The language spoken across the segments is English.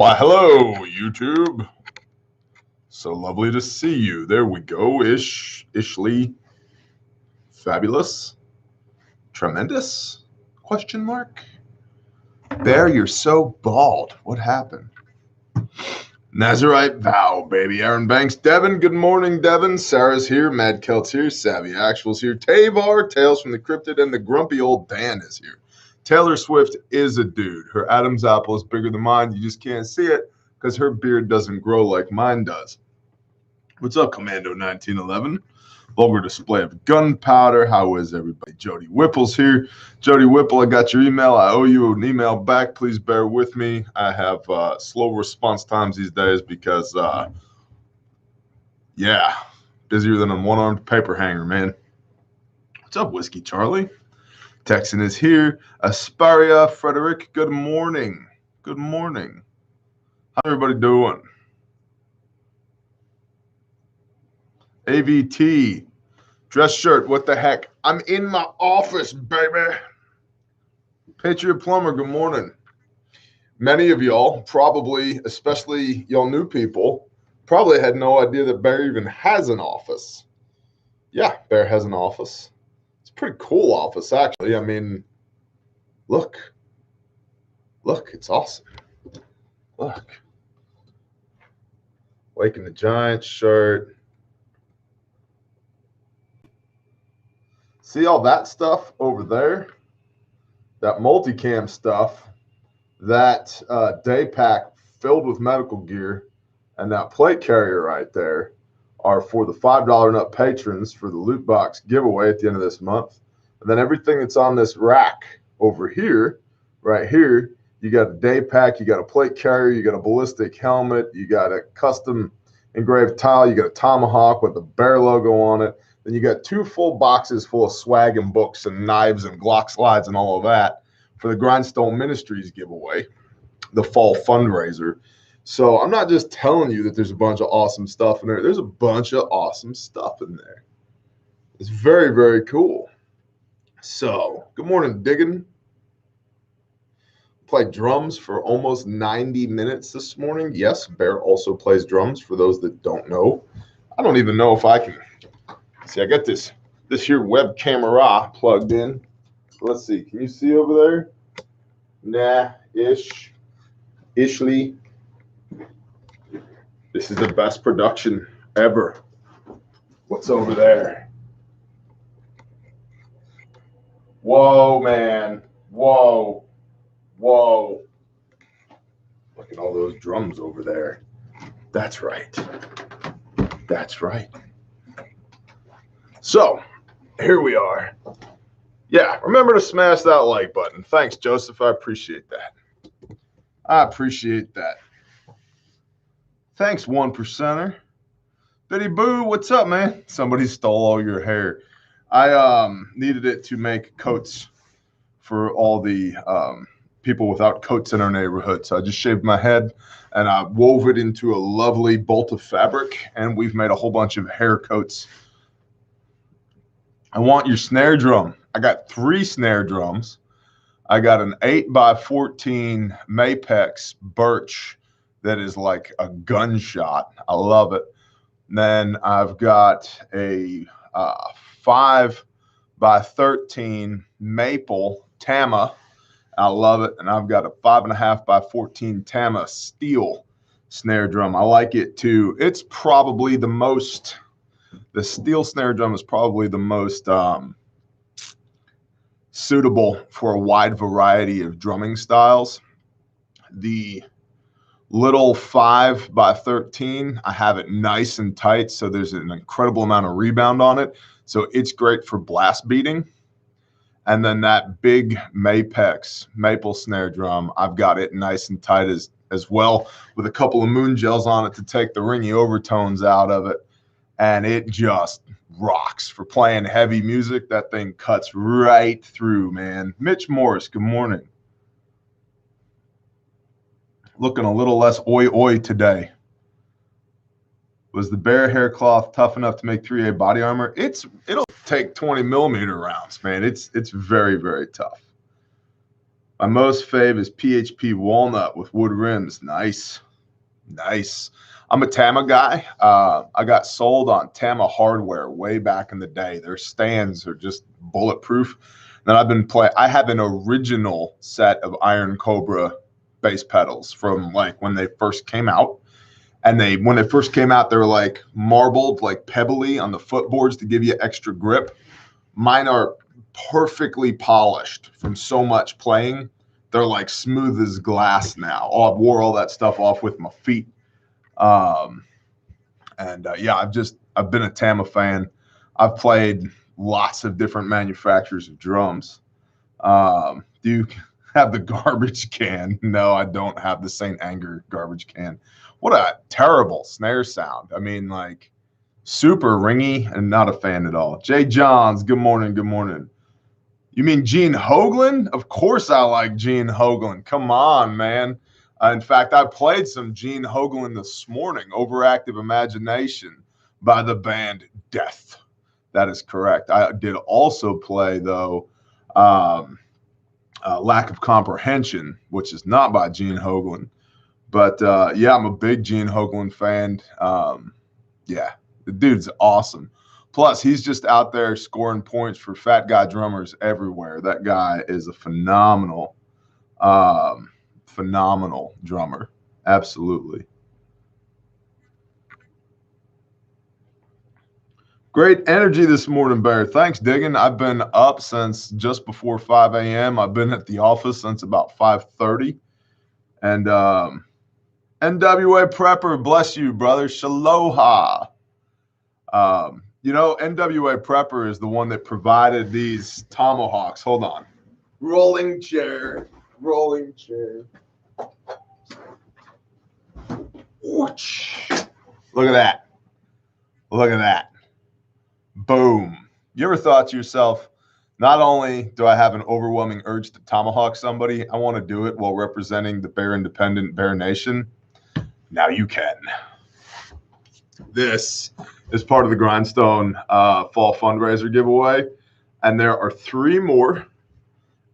Why, hello, YouTube. So lovely to see you. There we go. Ishly. Fabulous. Tremendous? Question mark. Bear, you're so bald. What happened? Nazarite Vow, baby. Aaron Banks. Devin, good morning, Devin. Sarah's here. Mad Kelt's here. Savvy Actual's here. Tavar, Tales from the Cryptid, and the grumpy old Dan is here. Taylor Swift is a dude. Her Adam's apple is bigger than mine. You just can't see it because her beard doesn't grow like mine does. What's up, Commando 1911? Vulgar display of gunpowder. How is everybody? Jody Whipple's here. Jody Whipple, I got your email. I owe you an email back. Please bear with me. I have slow response times these days because, yeah, busier than a one-armed paper hanger, man. What's up, Whiskey Charlie? Texan is here. Asparia Frederick, good morning. Good morning. How's everybody doing? AVT, dress shirt, what the heck? I'm in my office, baby. Patriot Plumber, good morning. Many of y'all, probably, especially y'all new people, probably had no idea that Bear even has an office. Yeah, Bear has an office. It's a pretty cool office, actually. I mean, look, it's awesome. Look. Waking the Giant shirt. See all that stuff over there? That multicam stuff, that day pack filled with medical gear, and that plate carrier right there are for the $5 and up patrons for the loot box giveaway at the end of this month. And then everything that's on this rack over here, right here, you got a day pack, you got a plate carrier, you got a ballistic helmet, you got a custom engraved tile, you got a tomahawk with the Bear logo on it. Then you got 2 full boxes full of swag and books and knives and Glock slides and all of that for the Grindstone Ministries giveaway, the fall fundraiser. So I'm not just telling you that there's a bunch of awesome stuff in there. There's a bunch of awesome stuff in there. It's very, very cool. So good morning, Diggin. Played drums for almost 90 minutes this morning. Yes, Bear also plays drums for those that don't know. I don't even know if I can. See, I got this here web camera plugged in. Let's see. Can you see over there? Ishly. This is the best production ever. What's over there? Whoa, man. Whoa. Look at all those drums over there. That's right. So, here we are. Yeah, remember to smash that like button. Thanks, Joseph. I appreciate that. Thanks, 1%er. Biddy Boo, what's up, man? Somebody stole all your hair. I needed it to make coats for all the people without coats in our neighborhood. So I just shaved my head and I wove it into a lovely bolt of fabric, and we've made a whole bunch of hair coats. I want your snare drum. I got 3 snare drums. I got an 8x14 Mapex birch that is like a gunshot. I love it. And then I've got a 5x13 maple Tama. I love it. And I've got a 5.5x14 Tama steel snare drum. I like it too. It's probably the steel snare drum is probably the most suitable for a wide variety of drumming styles. The little 5x13, I have it nice and tight, so there's an incredible amount of rebound on it. So it's great for blast beating. And then that big Mapex maple snare drum, I've got it nice and tight as well, with a couple of moon gels on it to take the ringy overtones out of it. And it just rocks for playing heavy music. That thing cuts right through, man. Mitch Morris, good morning. Looking a little less oi today. Was the Bear hair cloth tough enough to make 3A body armor? It'll take 20 millimeter rounds, man. It's very, very tough. My most fave is PHP walnut with wood rims. Nice. Nice. I'm a Tama guy. I got sold on Tama hardware way back in the day. Their stands are just bulletproof. Then I've been playing. I have an original set of Iron Cobra bass pedals from like when they first came out. And when they first came out, they were like marbled, like pebbly on the footboards to give you extra grip. Mine are perfectly polished from so much playing. They're like smooth as glass now. Oh, I wore all that stuff off with my feet. Yeah, I've been a Tama fan. I've played lots of different manufacturers of drums. Do you have the garbage can? No, I don't have the St. Anger garbage can. What a terrible snare sound. I mean, like super ringy and not a fan at all. Jay Johns, good morning. Good morning. You mean Gene Hoglan? Of course I like Gene Hoglan. Come on, man. In fact, I played some Gene Hoglan this morning, Overactive Imagination by the band Death. That is correct. I did also play, though, Lack of Comprehension, which is not by Gene Hoglan. But, yeah, I'm a big Gene Hoglan fan. Yeah, the dude's awesome. Plus, he's just out there scoring points for fat guy drummers everywhere. That guy is a phenomenal drummer. Absolutely. Great energy this morning, Bear. Thanks, Diggin. I've been up since just before 5 a.m. I've been at the office since about 5:30. And NWA Prepper, bless you, brother. Shaloha. NWA Prepper is the one that provided these tomahawks. Hold on. Rolling chair. Rolling chair. Look at that. Look at that. Boom. You ever thought to yourself, not only do I have an overwhelming urge to tomahawk somebody, I want to do it while representing the Bear Independent Bear Nation? Now you can. This is part of the Grindstone Fall Fundraiser giveaway. And there are 3 more.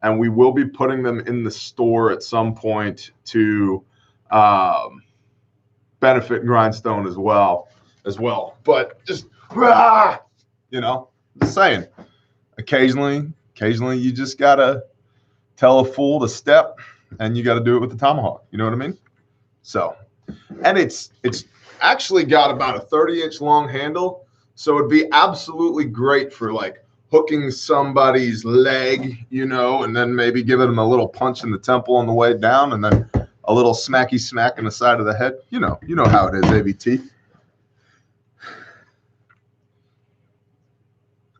And we will be putting them in the store at some point to benefit Grindstone as well. But just, just saying, occasionally you just got to tell a fool to step and you got to do it with the tomahawk. You know what I mean? So, and it's actually got about a 30-inch long handle. So it'd be absolutely great for like hooking somebody's leg, and then maybe giving them a little punch in the temple on the way down and then a little smacky smack in the side of the head. You know how it is, ABT.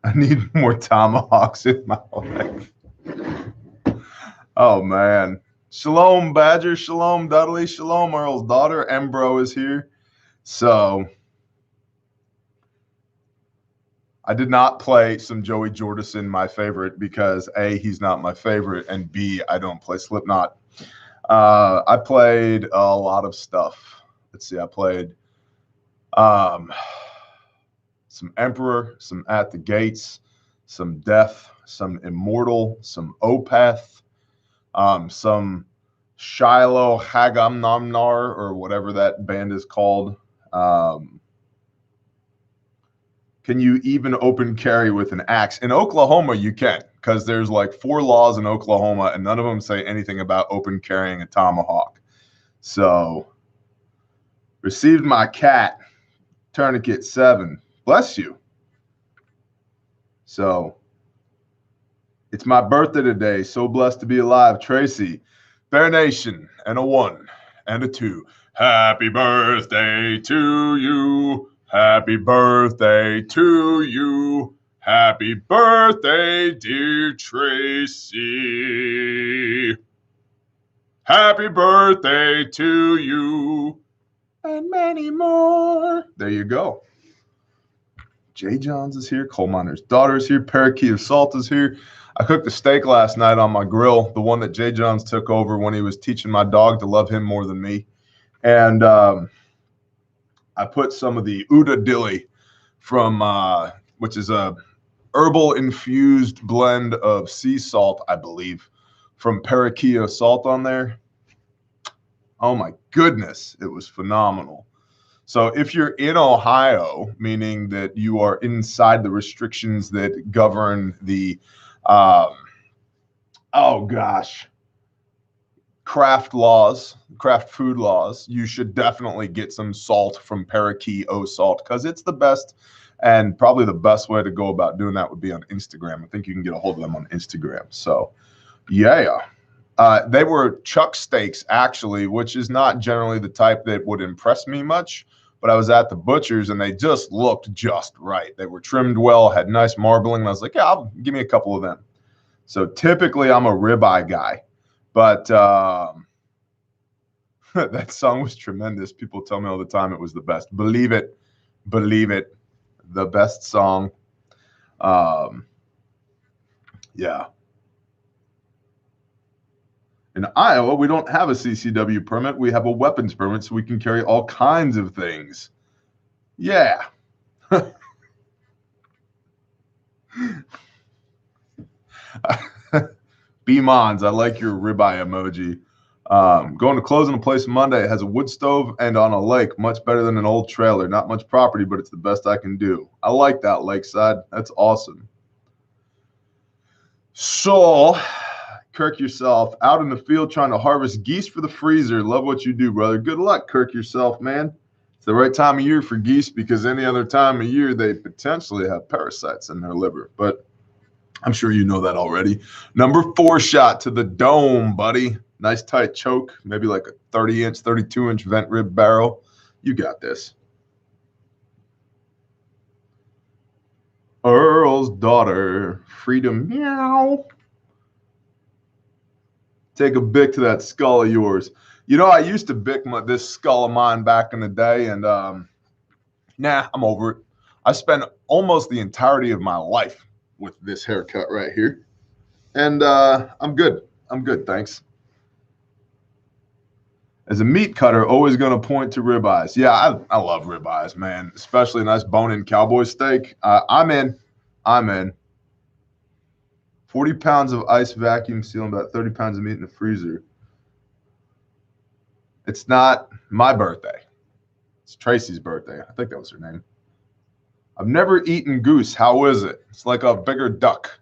I need more tomahawks in my life. Oh, man. Shalom Badger, Shalom Dudley, Shalom Earl's daughter. Embro is here. So I did not play some Joey Jordison, my favorite, because A, he's not my favorite, and B, I don't play Slipknot. I played a lot of stuff. Let's see, I played some Emperor, some At the Gates, some Death, some Immortal, some Opeth, some Shiloh Hagamnamnar, or whatever that band is called. Can you even open carry with an axe? In Oklahoma, you can, because there's like 4 laws in Oklahoma, and none of them say anything about open carrying a tomahawk. So, received my cat, Tourniquet 7. Bless you. So, it's my birthday today. So blessed to be alive. Tracy, Bear Nation, and a 1 and a 2. Happy birthday to you. Happy birthday to you. Happy birthday, dear Tracy. Happy birthday to you. And many more. There you go. Jay Johns is here. Coal Miner's daughter is here. Parakeet of Salt is here. I cooked a steak last night on my grill, the one that Jay Johns took over when he was teaching my dog to love him more than me. And I put some of the Uda Dilly from, which is a herbal infused blend of sea salt, I believe, from parakeet salt on there. Oh my goodness, it was phenomenal. So if you're in Ohio, meaning that you are inside the restrictions that govern the, oh gosh, craft food laws, you should definitely get some salt from parakeet salt, because it's the best, and probably the best way to go about doing that would be on Instagram. I think you can get a hold of them on Instagram. So yeah. They were chuck steaks, actually, which is not generally the type that would impress me much, but I was at the butcher's and they just looked just right. They were trimmed well, had nice marbling, and I was like, yeah, give me a couple of them. So typically I'm a ribeye guy, but that song was tremendous. People tell me all the time it was the best. Believe it, the best song. Yeah. In Iowa, we don't have a CCW permit. We have a weapons permit, so we can carry all kinds of things. Yeah. B-Mons, I like your ribeye emoji. Going to close on a place Monday. It has a wood stove and on a lake. Much better than an old trailer. Not much property, but it's the best I can do. I like that, Lakeside. That's awesome. So, Kirk yourself, out in the field trying to harvest geese for the freezer. Love what you do, brother. Good luck, Kirk yourself, man. It's the right time of year for geese, because any other time of year they potentially have parasites in their liver. But I'm sure you know that already. Number 4 shot to the dome, buddy. Nice tight choke, maybe like a 30-inch, 32-inch vent rib barrel. You got this. Earl's daughter, freedom, meow. Take a bick to that skull of yours. You know, I used to bick this skull of mine back in the day, and nah, I'm over it. I spent almost the entirety of my life with this haircut right here, and I'm good. I'm good, thanks. As a meat cutter, always going to point to ribeyes. Yeah, I love ribeyes, man, especially a nice bone-in cowboy steak. I'm in. 40 pounds of ice vacuum sealing, about 30 pounds of meat in the freezer. It's not my birthday. It's Tracy's birthday. I think that was her name. I've never eaten goose. How is it? It's like a bigger duck,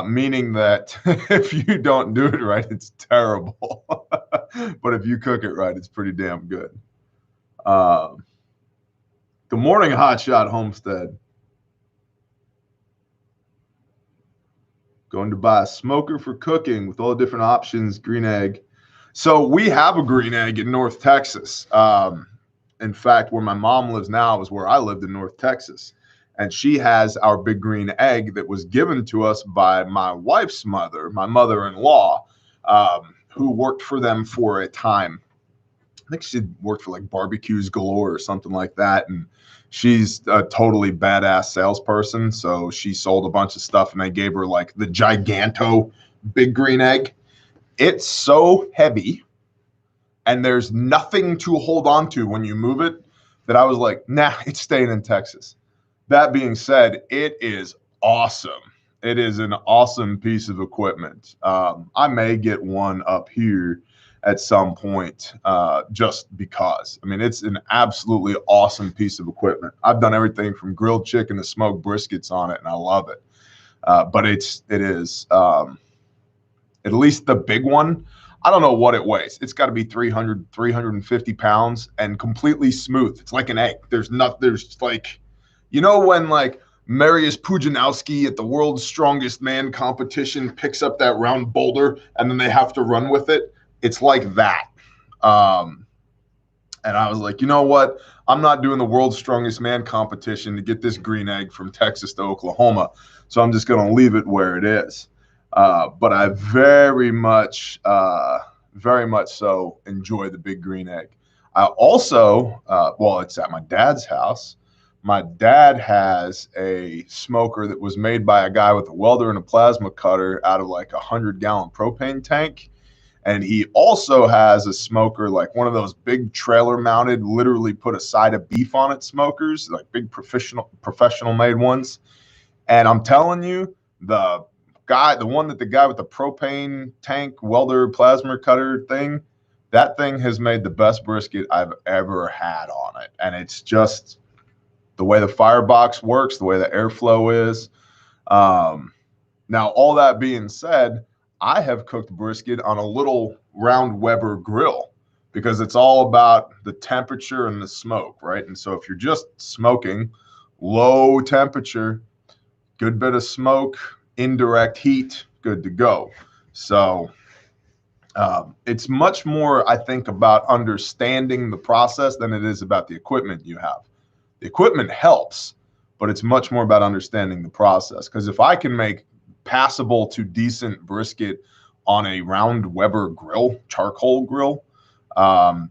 meaning that if you don't do it right, it's terrible. But if you cook it right, it's pretty damn good. Good morning, Hotshot Homestead. Going to buy a smoker for cooking with all the different options, green egg. So we have a green egg in North Texas. In fact, where my mom lives now is where I lived in North Texas. And she has our big green egg that was given to us by my wife's mother, my mother-in-law, who worked for them for a time. I think she worked for like Barbecues Galore or something like that. And she's a totally badass salesperson. So she sold a bunch of stuff, and they gave her like the giganto big green egg. It's so heavy and there's nothing to hold on to when you move it that I was like, nah, it's staying in Texas. That being said, it is awesome. It is an awesome piece of equipment. I may get one up here at some point, just because. I mean, it's an absolutely awesome piece of equipment. I've done everything from grilled chicken to smoked briskets on it, and I love it. But it is at least the big one. I don't know what it weighs. It's got to be 300, 350 pounds and completely smooth. It's like an egg. There's like, you know, when like Mariusz Pudzianowski at the World's Strongest Man competition picks up that round boulder and then they have to run with it. It's like that. And I was like, you know what? I'm not doing the World's Strongest Man competition to get this green egg from Texas to Oklahoma. So I'm just going to leave it where it is. But I very much so enjoy the big green egg. I also, well, it's at my dad's house. My dad has a smoker that was made by a guy with a welder and a plasma cutter out of like 100-gallon propane tank. And he also has a smoker, like one of those big trailer mounted, literally put a side of beef on it smokers, like big professional made ones. And I'm telling you, the the one that the guy with the propane tank welder plasma cutter thing, that thing has made the best brisket I've ever had on it. And it's just the way the firebox works, the way the airflow is. Now, all that being said, I have cooked brisket on a little round Weber grill because it's all about the temperature and the smoke, right? And so if you're just smoking, low temperature, good bit of smoke, indirect heat, good to go. So it's much more, I think, about understanding the process than it is about the equipment you have. The equipment helps, but it's much more about understanding the process. Because if I can make passable to decent brisket on a round Weber grill, charcoal grill,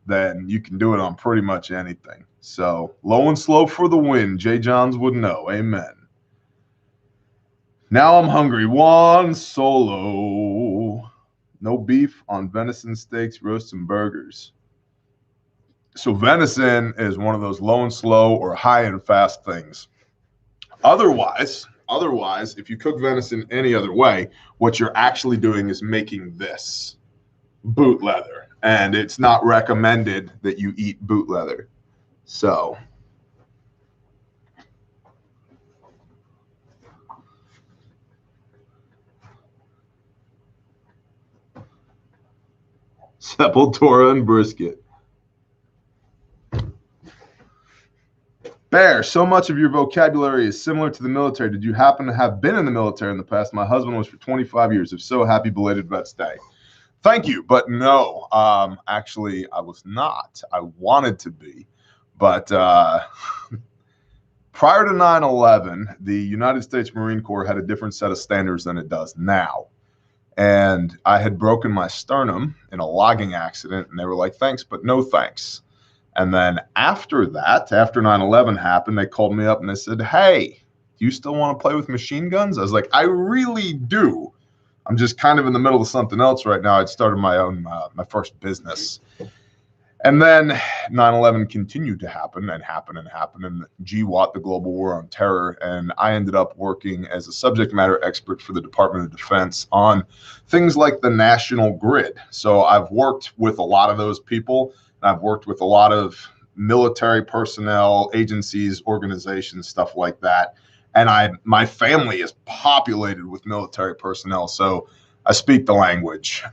then you can do it on pretty much anything. So low and slow for the win. Jay Johns would know. Amen. Now I'm hungry. Juan Solo. No beef on venison steaks, roasts, and burgers. So venison is one of those low and slow or high and fast things. Otherwise, if you cook venison any other way, what you're actually doing is making this boot leather. And it's not recommended that you eat boot leather. So Sepultura and brisket. Bear, so much of your vocabulary is similar to the military. Did you happen to have been in the military in the past? My husband was for 25 years. If so, happy belated Vets Day. Thank you, but no. Actually, I was not. I wanted to be. But prior to 9/11, the United States Marine Corps had a different set of standards than it does now. And I had broken my sternum in a logging accident, and they were like, thanks, but no thanks. And then after that, after 9/11 happened, they called me up and they said, hey, do you still want to play with machine guns? I was like, I really do. I'm just kind of in the middle of something else right now. I'd started my own, my first business. And then 9/11 continued to happen and happen and happen. And GWAT, the Global War on Terror. And I ended up working as a subject matter expert for the Department of Defense on things like the national grid. So I've worked with a lot of those people. I've worked with a lot of military personnel, agencies, organizations, stuff like that. And my family is populated with military personnel. So I speak the language.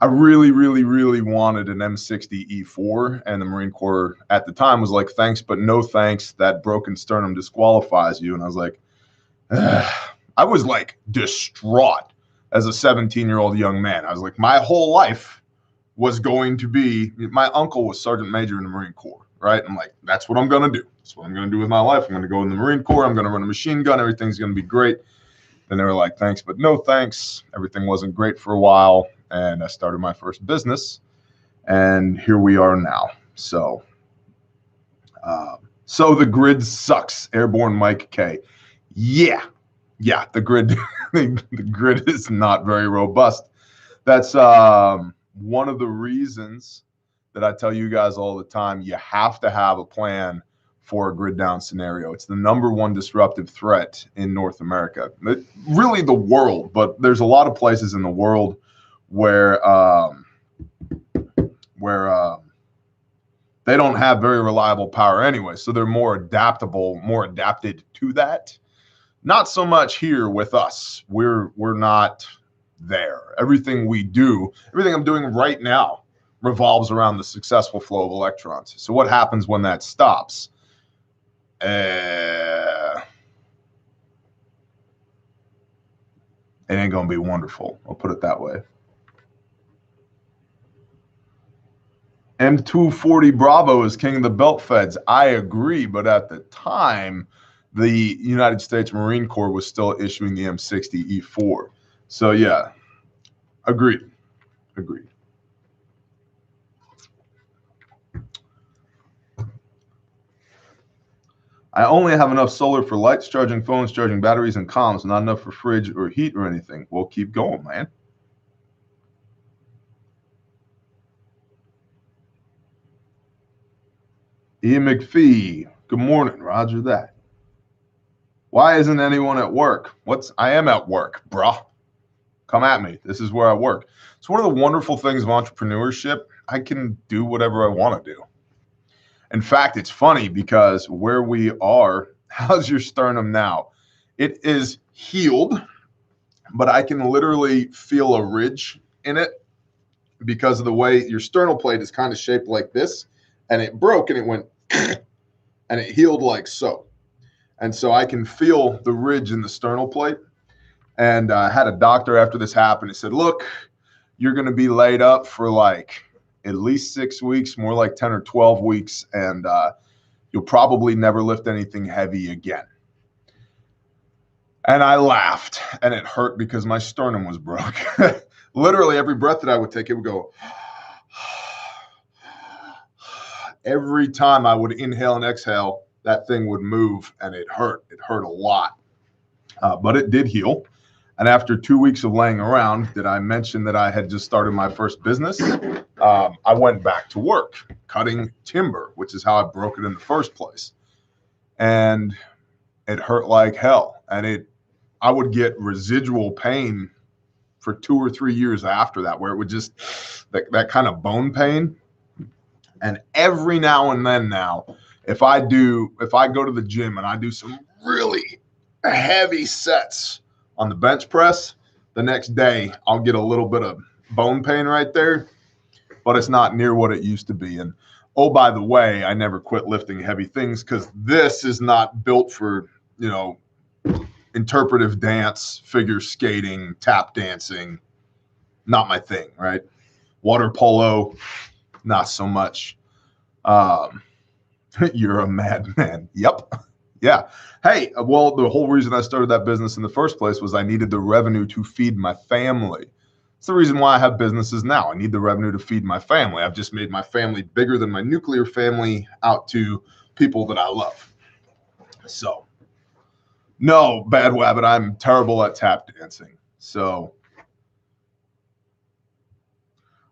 I really, really, really wanted an M60 E4, and the Marine Corps at the time was like, thanks, but no thanks. That broken sternum disqualifies you. And I was like, ugh. I was like distraught as a 17-year-old young man. I was like, my whole life was going to be, my uncle was Sergeant Major in the Marine Corps, right? I'm like, that's what I'm going to do. That's what I'm going to do with my life. I'm going to go in the Marine Corps. I'm going to run a machine gun. Everything's going to be great. And they were like, thanks, but no thanks. Everything wasn't great for a while. And I started my first business, and here we are now. So, so the grid sucks. Airborne Mike K. Yeah, the grid, the grid is not very robust. That's one of the reasons that I tell you guys all the time. You have to have a plan for a grid down scenario. It's the #1 disruptive threat in North America, really the world, but there's a lot of places in the world where they don't have very reliable power anyway, so they're more adaptable, more adapted to that. Not so much here with us. We're not there. Everything we do, everything I'm doing right now revolves around the successful flow of electrons. So what happens when that stops? It ain't gonna be wonderful. I'll put it that way. M240 Bravo is king of the belt feds. I agree, but at the time, the United States Marine Corps was still issuing the M60 E4. So yeah, agreed. I only have enough solar for lights, charging phones, charging batteries, and comms. Not enough for fridge or heat or anything. Well, keep going, man. Ian McPhee. Good morning. Roger that. Why isn't anyone at work? I am at work, bruh. Come at me. This is where I work. It's one of the wonderful things of entrepreneurship. I can do whatever I want to do. In fact, it's funny because where we are, how's your sternum now? It is healed, but I can literally feel a ridge in it because of the way your sternal plate is kind of shaped like this, and it broke and it went and it healed like so. And so I can feel the ridge in the sternal plate. And I had a doctor after this happened. He said, look, you're going to be laid up for like at least 6 weeks, more like 10 or 12 weeks. And you'll probably never lift anything heavy again. And I laughed, and it hurt because my sternum was broke. Literally every breath that I would take, it would go. Every time I would inhale and exhale, that thing would move, and it hurt. It hurt a lot, but it did heal. And after 2 weeks of laying around, did I mention that I had just started my first business? I went back to work, cutting timber, which is how I broke it in the first place. And it hurt like hell. And I would get residual pain for 2 or 3 years after that, where it would just, that kind of bone pain. And every now and then now, if I go to the gym and I do some really heavy sets on the bench press, the next day I'll get a little bit of bone pain right there, but it's not near what it used to be. And oh, by the way, I never quit lifting heavy things because this is not built for, interpretive dance, figure skating, tap dancing. Not my thing, right? Water polo, not so much. You're a madman. Yep. Yeah. Hey, well, the whole reason I started that business in the first place was I needed the revenue to feed my family. It's the reason why I have businesses now. I need the revenue to feed my family. I've just made my family bigger than my nuclear family out to people that I love. So, no, Bad Wabbit, I'm terrible at tap dancing. So,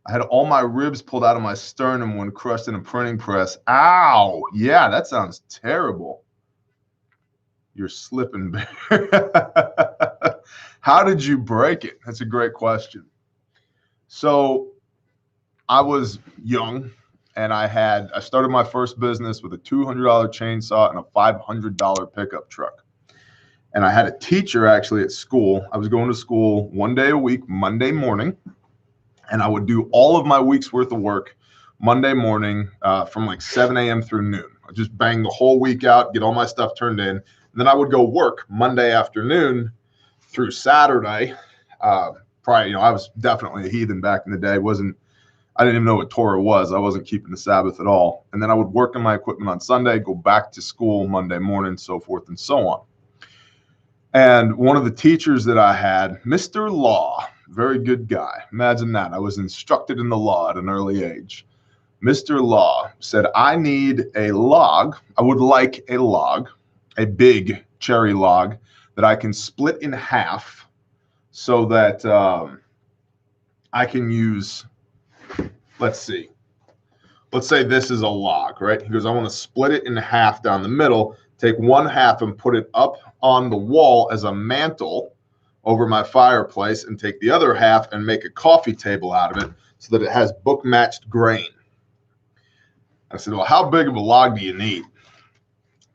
I had all my ribs pulled out of my sternum when crushed in a printing press. Ow! Yeah, that sounds terrible. You're slipping, Bear. How did you break it? That's a great question. So I was young, and I started my first business with a $200 chainsaw and a $500 pickup truck. And I had a teacher actually at school. I was going to school 1 day a week, Monday morning, and I would do all of my week's worth of work Monday morning from like 7 a.m. through noon. I'd just bang the whole week out, get all my stuff turned in. And then I would go work Monday afternoon through Saturday. I was definitely a heathen back in the day. I didn't even know what Torah was. I wasn't keeping the Sabbath at all. And then I would work on my equipment on Sunday, go back to school Monday morning, so forth and so on. And one of the teachers that I had, Mr. Law, very good guy. Imagine that. I was instructed in the law at an early age. Mr. Law said, I need a log. I would like a log, a big cherry log that I can split in half so that I can use, let's say this is a log, right? He goes, I want to split it in half down the middle, take one half and put it up on the wall as a mantle over my fireplace, and take the other half and make a coffee table out of it so that it has book matched grain. I said, well, how big of a log do you need?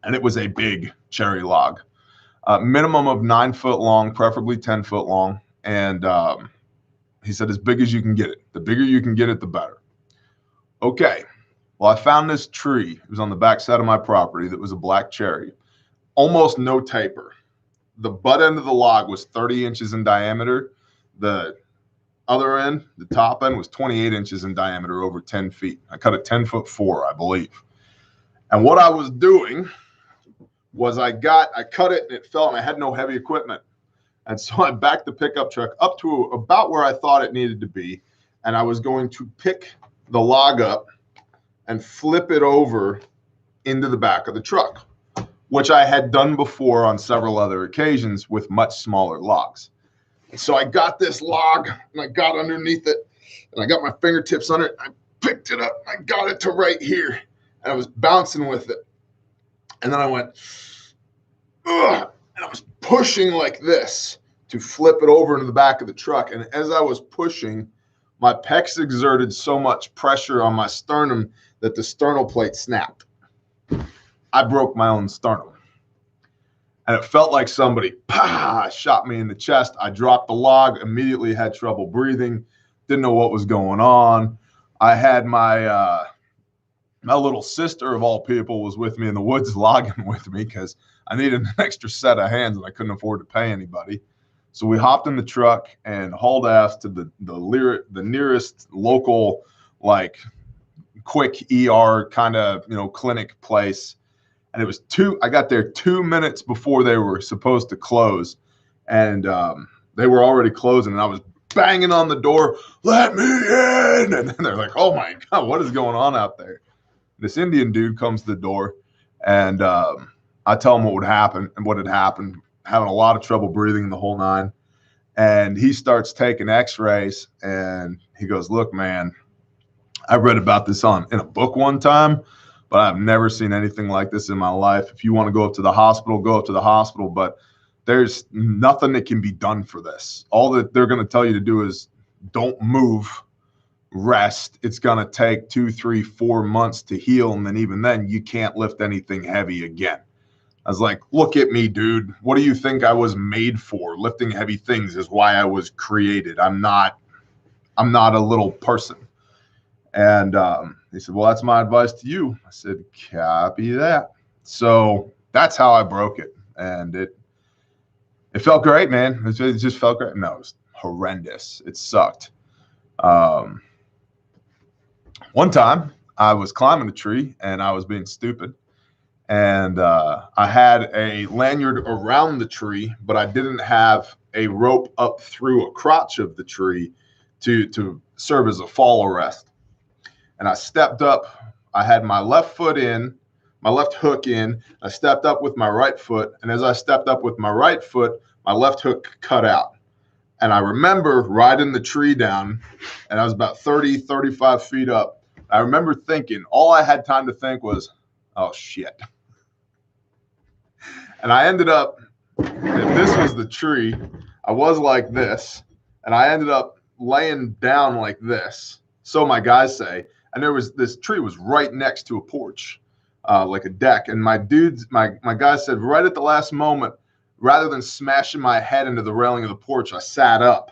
And it was a big cherry log, minimum of 9 foot long, preferably 10 foot long. And he said, as big as you can get it. The bigger you can get it, the better. Okay. Well, I found this tree. It was on the back side of my property that was a black cherry. Almost no taper. The butt end of the log was 30 inches in diameter. The other end, the top end, was 28 inches in diameter, over 10 feet. I cut it 10'4", I believe. And what I was doing was I cut it and it fell, and I had no heavy equipment. And so I backed the pickup truck up to about where I thought it needed to be. And I was going to pick the log up and flip it over into the back of the truck, which I had done before on several other occasions with much smaller logs. And so I got this log and I got underneath it and I got my fingertips on it. I picked it up. I got it to right here and I was bouncing with it. And then I went, ugh, and I was pushing like this to flip it over into the back of the truck. And as I was pushing, my pecs exerted so much pressure on my sternum that the sternal plate snapped. I broke my own sternum. And it felt like somebody shot me in the chest. I dropped the log, immediately had trouble breathing, didn't know what was going on. I had my my little sister, of all people, was with me in the woods logging with me because I needed an extra set of hands and I couldn't afford to pay anybody. So we hopped in the truck and hauled ass to the nearest local, like, quick ER kind of, clinic place. And it was I got there 2 minutes before they were supposed to close. And they were already closing. And I was banging on the door, "Let me in." And then they're like, "Oh my God, what is going on out there?" This Indian dude comes to the door, and I tell him what had happened, having a lot of trouble breathing the whole nine. And he starts taking x-rays, and he goes, "Look, man, I read about this in a book one time, but I've never seen anything like this in my life. If you want to go up to the hospital, go up to the hospital, but there's nothing that can be done for this. All that they're going to tell you to do is don't move, rest. It's going to take 2, 3, 4 months to heal. And then even then, you can't lift anything heavy again." I was like, "Look at me, dude. What do you think I was made for? Lifting heavy things is why I was created. I'm not a little person." And he said, "Well, that's my advice to you." I said, "Copy that." So that's how I broke it. And it felt great, man. It just felt great. No, it was horrendous. It sucked. One time I was climbing a tree and I was being stupid. And I had a lanyard around the tree, but I didn't have a rope up through a crotch of the tree to serve as a fall arrest. And I stepped up. I had my left foot in, my left hook in. I stepped up with my right foot. And as I stepped up with my right foot, my left hook cut out. And I remember riding the tree down, and I was about 30, 35 feet up. I remember thinking, all I had time to think was, "Oh, shit." And I ended up, if this was the tree, I was like this, and I ended up laying down like this. So my guys say, and this tree was right next to a porch, like a deck. And my guys said, right at the last moment, rather than smashing my head into the railing of the porch, I sat up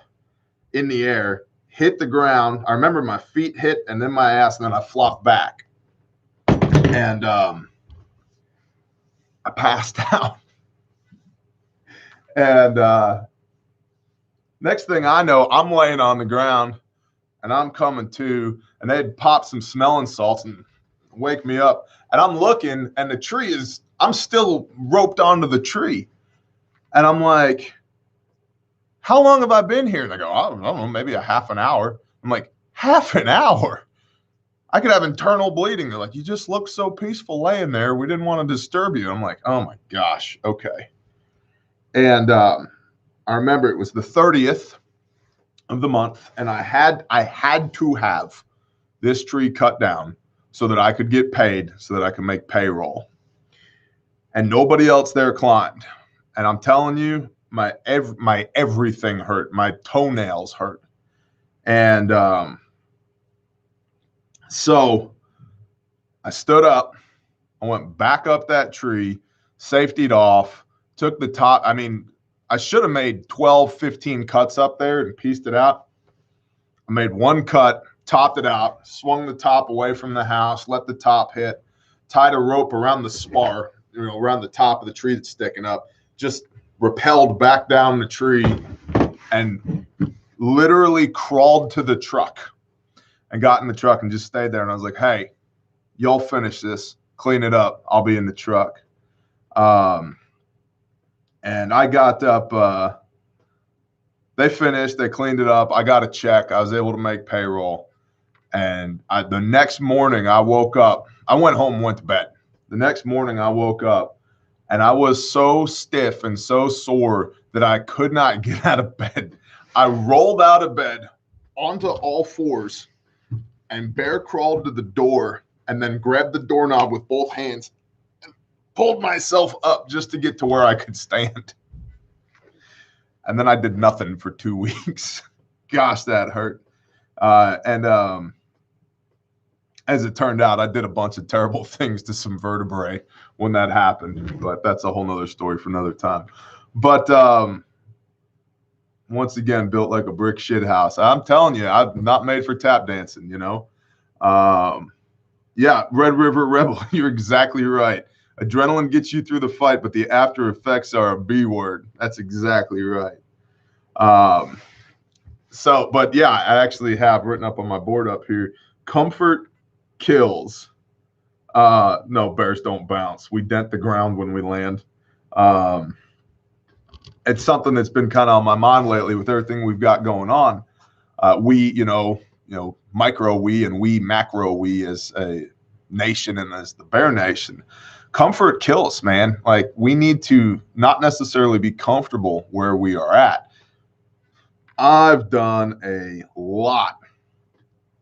in the air, hit the ground. I remember my feet hit and then my ass, and then I flopped back. And I passed out. And next thing I know, I'm laying on the ground and I'm coming to, and they'd pop some smelling salts and wake me up. And I'm looking, and the tree I'm still roped onto the tree. And I'm like, "How long have I been here?" And they go, "I don't know, maybe a half an hour." I'm like, "Half an hour? I could have internal bleeding." They're like, "You just look so peaceful laying there. We didn't want to disturb you." I'm like, "Oh my gosh, okay." And I remember it was the 30th of the month, and I had to have this tree cut down so that I could get paid, so that I could make payroll. And nobody else there climbed. And I'm telling you, my everything hurt. My toenails hurt. And so I stood up. I went back up that tree, safetied off, took the top. I mean, I should have made 12, 15 cuts up there and pieced it out. I made one cut, topped it out, swung the top away from the house, let the top hit, tied a rope around the spar, around the top of the tree that's sticking up, just rappelled back down the tree and literally crawled to the truck and got in the truck and just stayed there. And I was like, "Hey, y'all finish this, clean it up. I'll be in the truck." And I got up, they finished, they cleaned it up. I got a check. I was able to make payroll. And the next morning I woke up, I went home and went to bed. The next morning I woke up and I was so stiff and so sore that I could not get out of bed. I rolled out of bed onto all fours and bear crawled to the door and then grabbed the doorknob with both hands and pulled myself up just to get to where I could stand. And then I did nothing for 2 weeks. Gosh, that hurt. As it turned out, I did a bunch of terrible things to some vertebrae when that happened, but that's a whole nother story for another time. But once again, built like a brick shit house. I'm telling you, I'm not made for tap dancing, you know? Yeah, Red River Rebel, you're exactly right. Adrenaline gets you through the fight, but the after effects are a B word. That's exactly right. But yeah, I actually have written up on my board up here, comfort kills. No, bears don't bounce. We dent the ground when we land. It's something that's been kind of on my mind lately with everything we've got going on. We, micro we and we macro we as a nation and as the bear nation. Comfort kills, man. Like, we need to not necessarily be comfortable where we are at. I've done a lot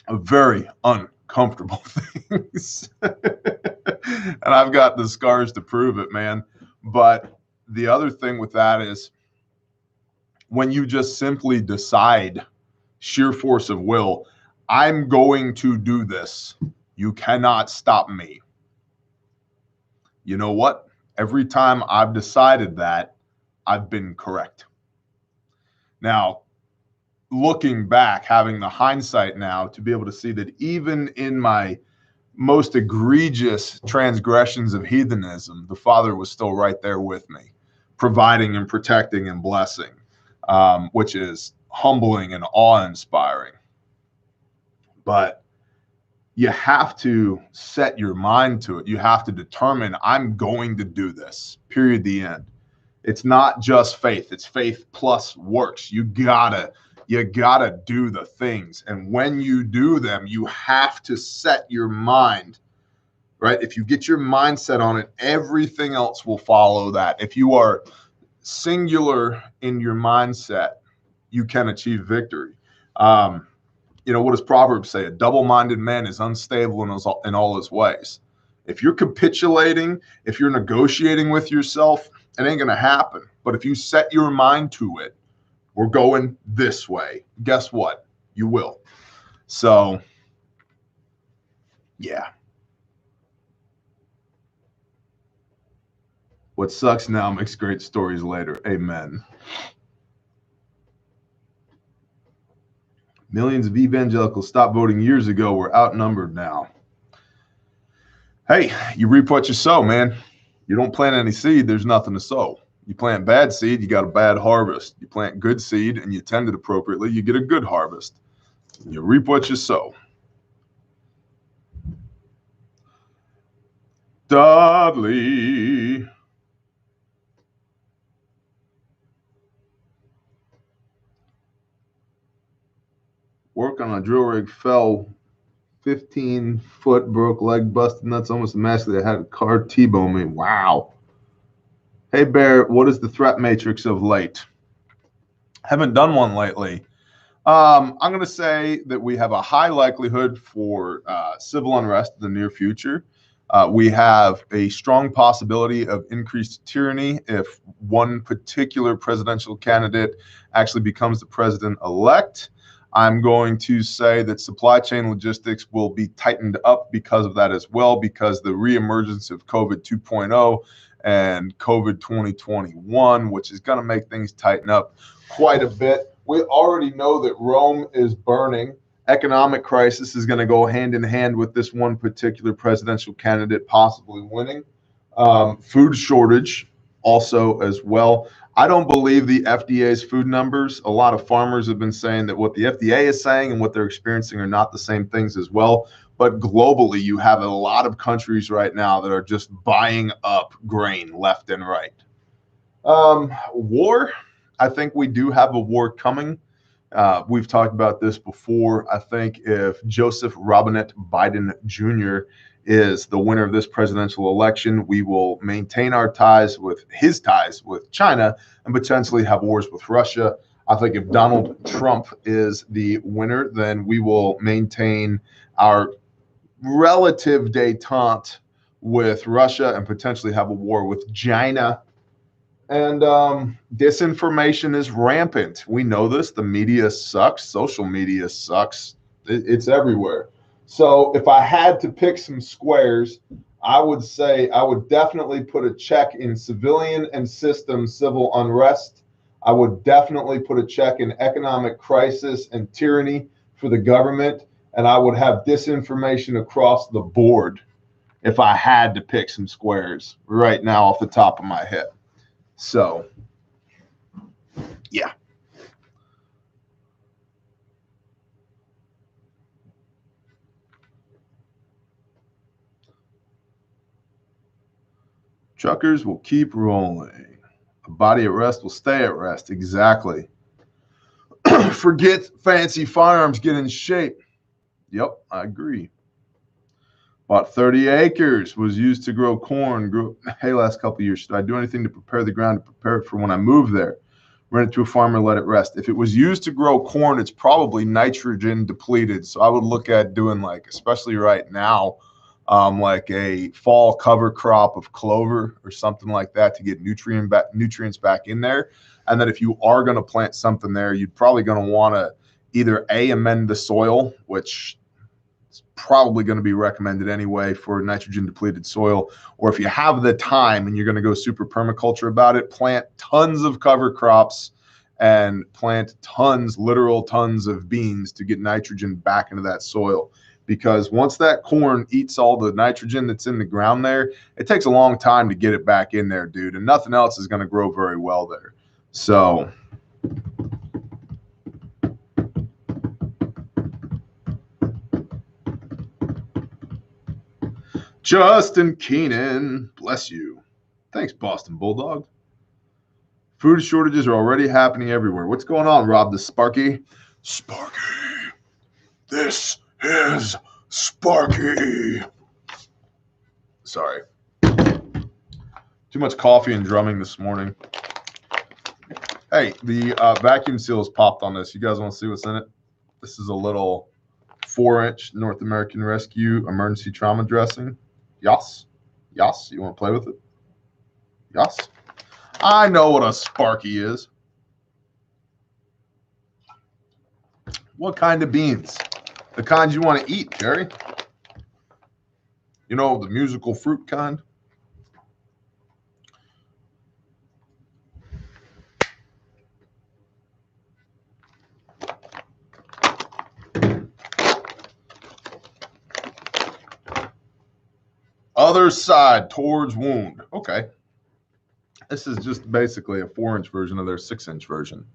of very uncomfortable things. And I've got the scars to prove it, man. But the other thing with that is when you just simply decide, sheer force of will, I'm going to do this. You cannot stop me. You know what? Every time I've decided that, I've been correct. Now, looking back, having the hindsight now to be able to see that even in my most egregious transgressions of heathenism, the Father was still right there with me, providing and protecting and blessing, which is humbling and awe-inspiring. But you have to set your mind to it. You have to determine, I'm going to do this, period, the end. It's not just faith. It's faith plus works. You gotta do the things. And when you do them, you have to set your mind, right? If you get your mindset on it, everything else will follow that. If you are singular in your mindset, you can achieve victory. What does Proverbs say? A double-minded man is unstable in all his ways. If you're capitulating, if you're negotiating with yourself, it ain't going to happen. But if you set your mind to it, we're going this way. Guess what? You will. So, yeah. What sucks now makes great stories later. Amen. Millions of evangelicals stopped voting years ago. We're outnumbered now. Hey, you reap what you sow, man. You don't plant any seed, there's nothing to sow. You plant bad seed, you got a bad harvest. You plant good seed and you tend it appropriately, you get a good harvest. You reap what you sow. Dudley. Work on a drill rig, fell 15-foot, broke leg, busted nuts, almost immaculate. I had a car T-bone me. Wow. Hey, Bear, what is the threat matrix of late? Haven't done one lately. I'm going to say that we have a high likelihood for civil unrest in the near future. We have a strong possibility of increased tyranny if one particular presidential candidate actually becomes the president-elect. I'm going to say that supply chain logistics will be tightened up because of that as well, because the reemergence of COVID 2.0 and COVID 2021, which is going to make things tighten up quite a bit. We already know that Rome is burning. Economic crisis is going to go hand in hand with this one particular presidential candidate possibly winning. Food shortage also as well. I don't believe the FDA's food numbers. A lot of farmers have been saying that what the FDA is saying and what they're experiencing are not the same things as well. But globally, you have a lot of countries right now that are just buying up grain left and right. War, I think we do have a war coming. We've talked about this before. I think if Joseph Robinette Biden Jr. is the winner of this presidential election, we will maintain our ties with China and potentially have wars with Russia. I think if Donald Trump is the winner, then we will maintain our relative détente with Russia and potentially have a war with China. And disinformation is rampant. We know this. The media sucks. Social media sucks. It's everywhere. So if I had to pick some squares, I would say I would definitely put a check in civilian and system civil unrest. I would definitely put a check in economic crisis and tyranny for the government. And I would have disinformation across the board if I had to pick some squares right now off the top of my head. So, yeah. Truckers will keep rolling. A body at rest will stay at rest. Exactly. Forget fancy firearms, get in shape. Yep, I agree. Bought 30 acres, was used to grow corn. Hey, last couple of years, should I do anything to prepare the ground to prepare it for when I move there? Rent it to a farmer, let it rest. If it was used to grow corn, it's probably nitrogen depleted. So I would look at doing, like, especially right now, like a fall cover crop of clover or something like that to get nutrients back in there. And that if you are going to plant something there, you're probably going to want to either amend the soil, which is probably going to be recommended anyway for nitrogen depleted soil, or if you have the time and you're going to go super permaculture about it, plant tons of cover crops and plant tons, literal tons of beans to get nitrogen back into that soil. Because once that corn eats all the nitrogen that's in the ground there, it takes a long time to get it back in there, dude. And nothing else is going to grow very well there. So Justin Keenan, bless you. Thanks, Boston Bulldog. Food shortages are already happening everywhere. What's going on, Rob the Sparky? Sparky. This is Sparky. Sorry. Too much coffee and drumming this morning. Hey, the vacuum seal is popped on this. You guys want to see what's in it? This is a little 4-inch North American Rescue emergency trauma dressing. Yas. Yas. You want to play with it? Yas. I know what a Sparky is. What kind of beans? The kinds you want to eat, Jerry. You know, the musical fruit kind. Other side towards wound. Okay. This is just basically a 4-inch version of their 6-inch version.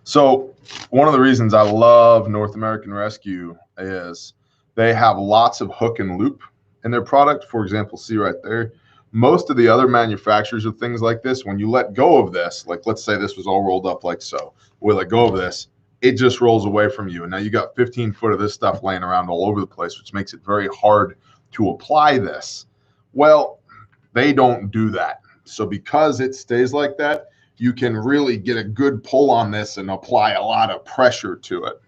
So one of the reasons I love North American Rescue is they have lots of hook and loop in their product. For example, see right there, most of the other manufacturers of things like this, when you let go of this, like let's say this was all rolled up like so, we let go of this, it just rolls away from you. And now you got 15 foot of this stuff laying around all over the place, which makes it very hard to apply this. Well, they don't do that. So because it stays like that, you can really get a good pull on this and apply a lot of pressure to it.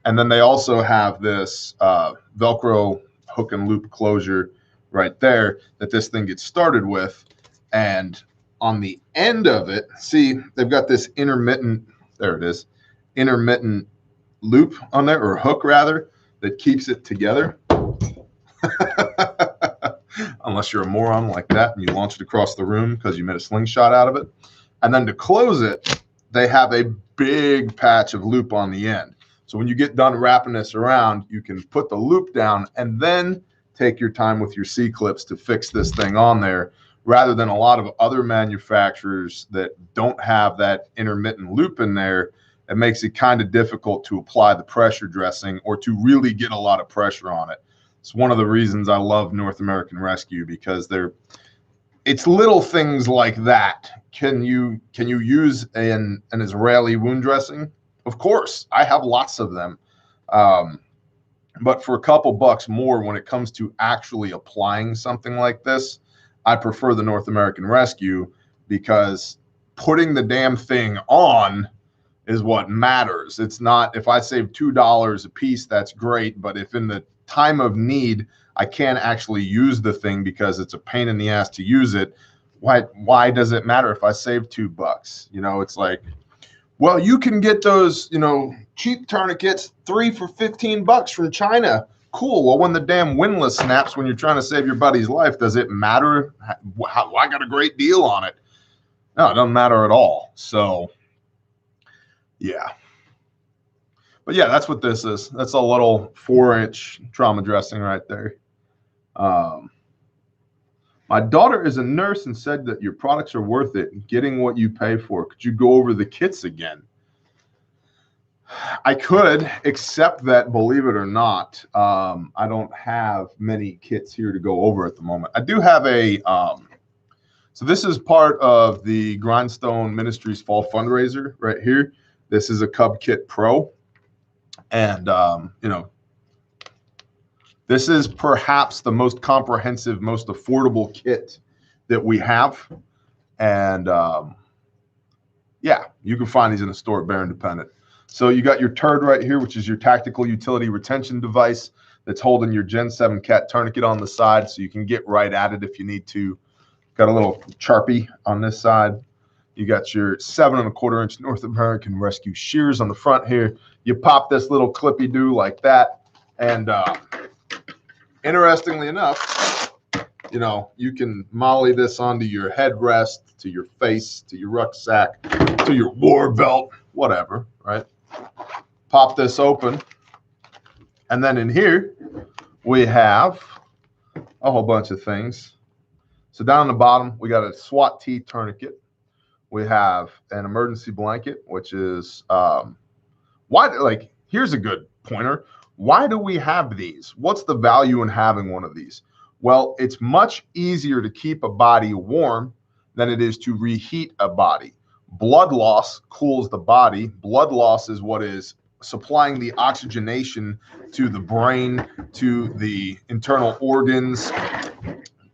And then they also have this Velcro hook and loop closure right there that this thing gets started with. And on the end of it, see, they've got this intermittent, there it is, intermittent loop on there, or hook rather, that keeps it together. Unless you're a moron like that and you launch it across the room because you made a slingshot out of it. And then to close it, they have a big patch of loop on the end. So when you get done wrapping this around, you can put the loop down and then take your time with your C-clips to fix this thing on there, rather than a lot of other manufacturers that don't have that intermittent loop in there. It makes it kind of difficult to apply the pressure dressing or to really get a lot of pressure on it. It's one of the reasons I love North American Rescue, because it's little things like that. Can you use an Israeli wound dressing? Of course, I have lots of them. But for a couple bucks more, when it comes to actually applying something like this, I prefer the North American Rescue, because putting the damn thing on is what matters. It's not, if I save $2 a piece, that's great. But if in the time of need, I can't actually use the thing because it's a pain in the ass to use it. Why does it matter if I save $2? You know, it's like, well, you can get those, you know, cheap tourniquets 3 for $15 from China. Cool. Well, when the damn windlass snaps when you're trying to save your buddy's life, does it matter? I got a great deal on it. No, it doesn't matter at all. So, yeah. But yeah, that's what this is. That's a little 4-inch trauma dressing right there. My daughter is a nurse and said that your products are worth it, getting what you pay for. Could you go over the kits again? I could, except that, believe it or not, I don't have many kits here to go over at the moment. I do have a, so this is part of the Grindstone Ministries Fall Fundraiser right here. This is a Cub Kit Pro. And, you know, this is perhaps the most comprehensive, most affordable kit that we have. And, yeah, you can find these in the store at Bear Independent. So you got your turd right here, which is your tactical utility retention device that's holding your Gen 7 cat tourniquet on the side, so you can get right at it if you need to. Got a little Sharpie on this side. You got your 7 1/4-inch North American Rescue shears on the front here. You pop this little clippy-do like that. And interestingly enough, you know, you can molly this onto your headrest, to your face, to your rucksack, to your war belt, whatever, right? Pop this open. And then in here, we have a whole bunch of things. So down on the bottom, we got a SWAT T tourniquet. We have an emergency blanket, which is, here's a good pointer. Why do we have these? What's the value in having one of these? Well, it's much easier to keep a body warm than it is to reheat a body. Blood loss cools the body. Blood loss is what is supplying the oxygenation to the brain, to the internal organs.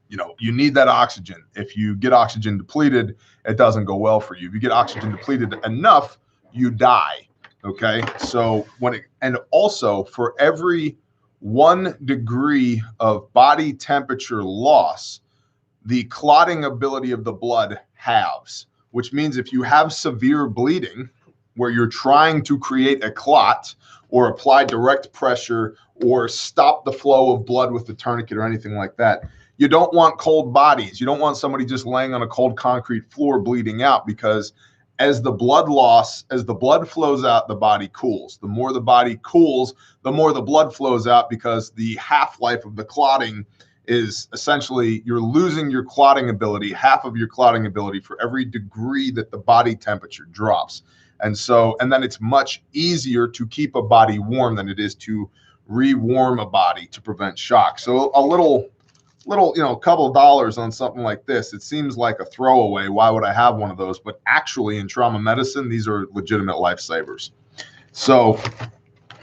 You know, you need that oxygen. If you get oxygen depleted, it doesn't go well for you. If you get oxygen depleted enough, you die. Okay. So and also for every 1 degree of body temperature loss, the clotting ability of the blood halves, which means if you have severe bleeding where you're trying to create a clot or apply direct pressure or stop the flow of blood with the tourniquet or anything like that, you don't want cold bodies. You don't want somebody just laying on a cold concrete floor bleeding out, because as the blood flows out, the body cools. The more the body cools, the more the blood flows out, because the half-life of the clotting is essentially you're losing your clotting ability, half of your clotting ability for every degree that the body temperature drops. And then it's much easier to keep a body warm than it is to rewarm a body to prevent shock. So a little, you know, a couple of dollars on something like this, it seems like a throwaway. Why would I have one of those? But actually in trauma medicine, these are legitimate lifesavers. So,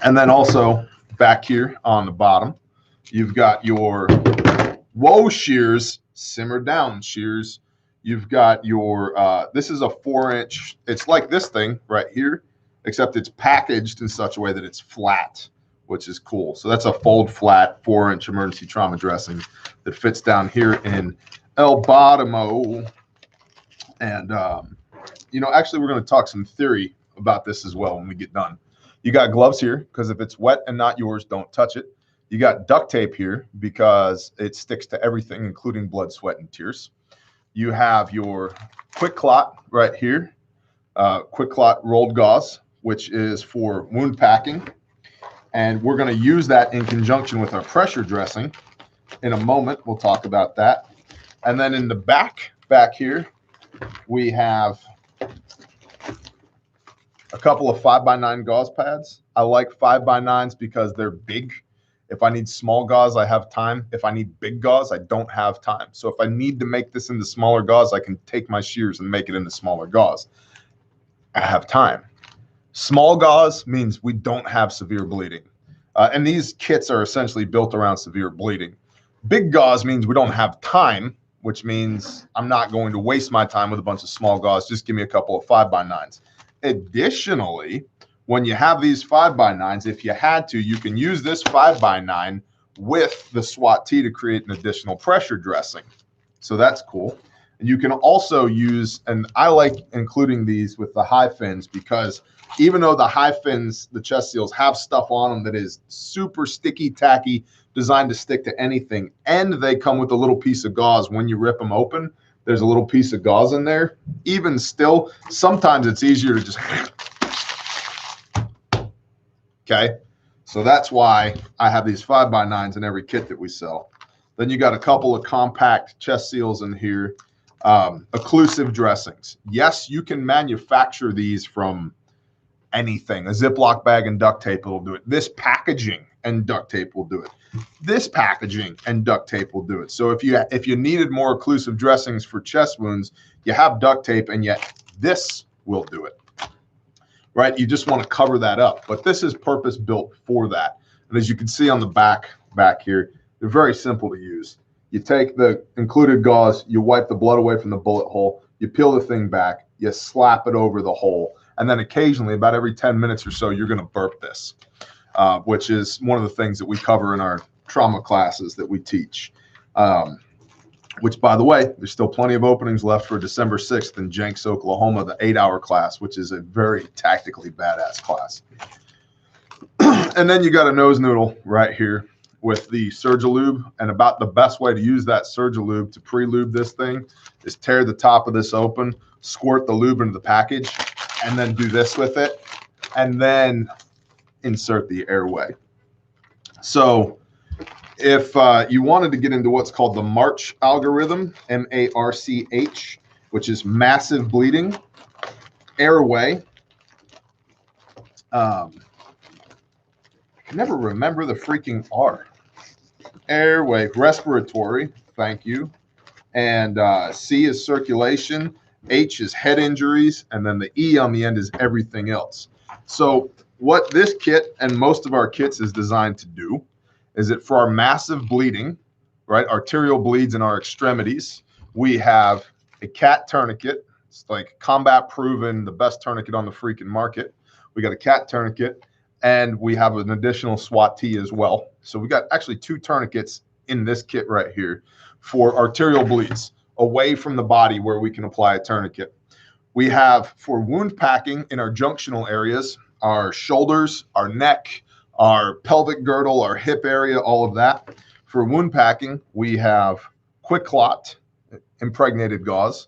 and then also back here on the bottom, you've got your whoa shears, simmer down shears. You've got your, this is a 4-inch, it's like this thing right here, except it's packaged in such a way that it's flat, which is cool. So that's a fold flat 4-inch emergency trauma dressing that fits down here in El Bottomo. And, you know, actually we're going to talk some theory about this as well when we get done. You got gloves here, because if it's wet and not yours, don't touch it. You got duct tape here because it sticks to everything, including blood, sweat, and tears. You have your quick clot right here, quick clot rolled gauze, which is for wound packing. And we're going to use that in conjunction with our pressure dressing. In a moment, we'll talk about that. And then in the back here, we have a couple of 5x9 gauze pads. I like 5x9s because they're big. If I need small gauze, I have time. If I need big gauze, I don't have time. So if I need to make this into smaller gauze, I can take my shears and make it into smaller gauze. I have time. Small gauze means we don't have severe bleeding. And these kits are essentially built around severe bleeding. Big gauze means we don't have time, which means I'm not going to waste my time with a bunch of small gauze. Just give me a couple of 5x9s. Additionally, when you have these 5x9s, if you had to, you can use this 5x9 with the SWAT T to create an additional pressure dressing. So that's cool. And you can also use, and I like including these with the high fins, because even though the high fins, the chest seals, have stuff on them that is super sticky, tacky, designed to stick to anything, and they come with a little piece of gauze when you rip them open, there's a little piece of gauze in there. Even still, sometimes it's easier to just, okay? So that's why I have these 5x9s in every kit that we sell. Then you got a couple of compact chest seals in here. Occlusive dressings. Yes, you can manufacture these from anything. A Ziploc bag and duct tape will do it. This packaging and duct tape will do it. This packaging and duct tape will do it. So if you needed more occlusive dressings for chest wounds, you have duct tape, and yet this will do it. Right? You just want to cover that up. But this is purpose built for that. And as you can see on the back here, they're very simple to use. You take the included gauze, you wipe the blood away from the bullet hole, you peel the thing back, you slap it over the hole, and then occasionally, about every 10 minutes or so, you're going to burp this, which is one of the things that we cover in our trauma classes that we teach. Which, by the way, there's still plenty of openings left for December 6th in Jenks, Oklahoma, the 8-hour class, which is a very tactically badass class. And then you got a nose noodle right here with the Surgilube, and about the best way to use that Surgilube to pre-lube this thing is tear the top of this open, squirt the lube into the package, and then do this with it, and then insert the airway. So if you wanted to get into what's called the March algorithm, M-A-R-C-H, which is massive bleeding, airway, I can never remember the freaking R. Airway, respiratory, thank you. And C is circulation, H is head injuries, and then the E on the end is everything else. So what this kit and most of our kits is designed to do is that for our massive bleeding, right, arterial bleeds in our extremities, we have a cat tourniquet. It's like combat proven, the best tourniquet on the freaking market. We got a cat tourniquet, and we have an additional SWAT T as well. So we got actually 2 tourniquets in this kit right here for arterial bleeds away from the body where we can apply a tourniquet. We have for wound packing in our junctional areas, our shoulders, our neck, our pelvic girdle, our hip area, all of that. For wound packing, we have quick clot, impregnated gauze.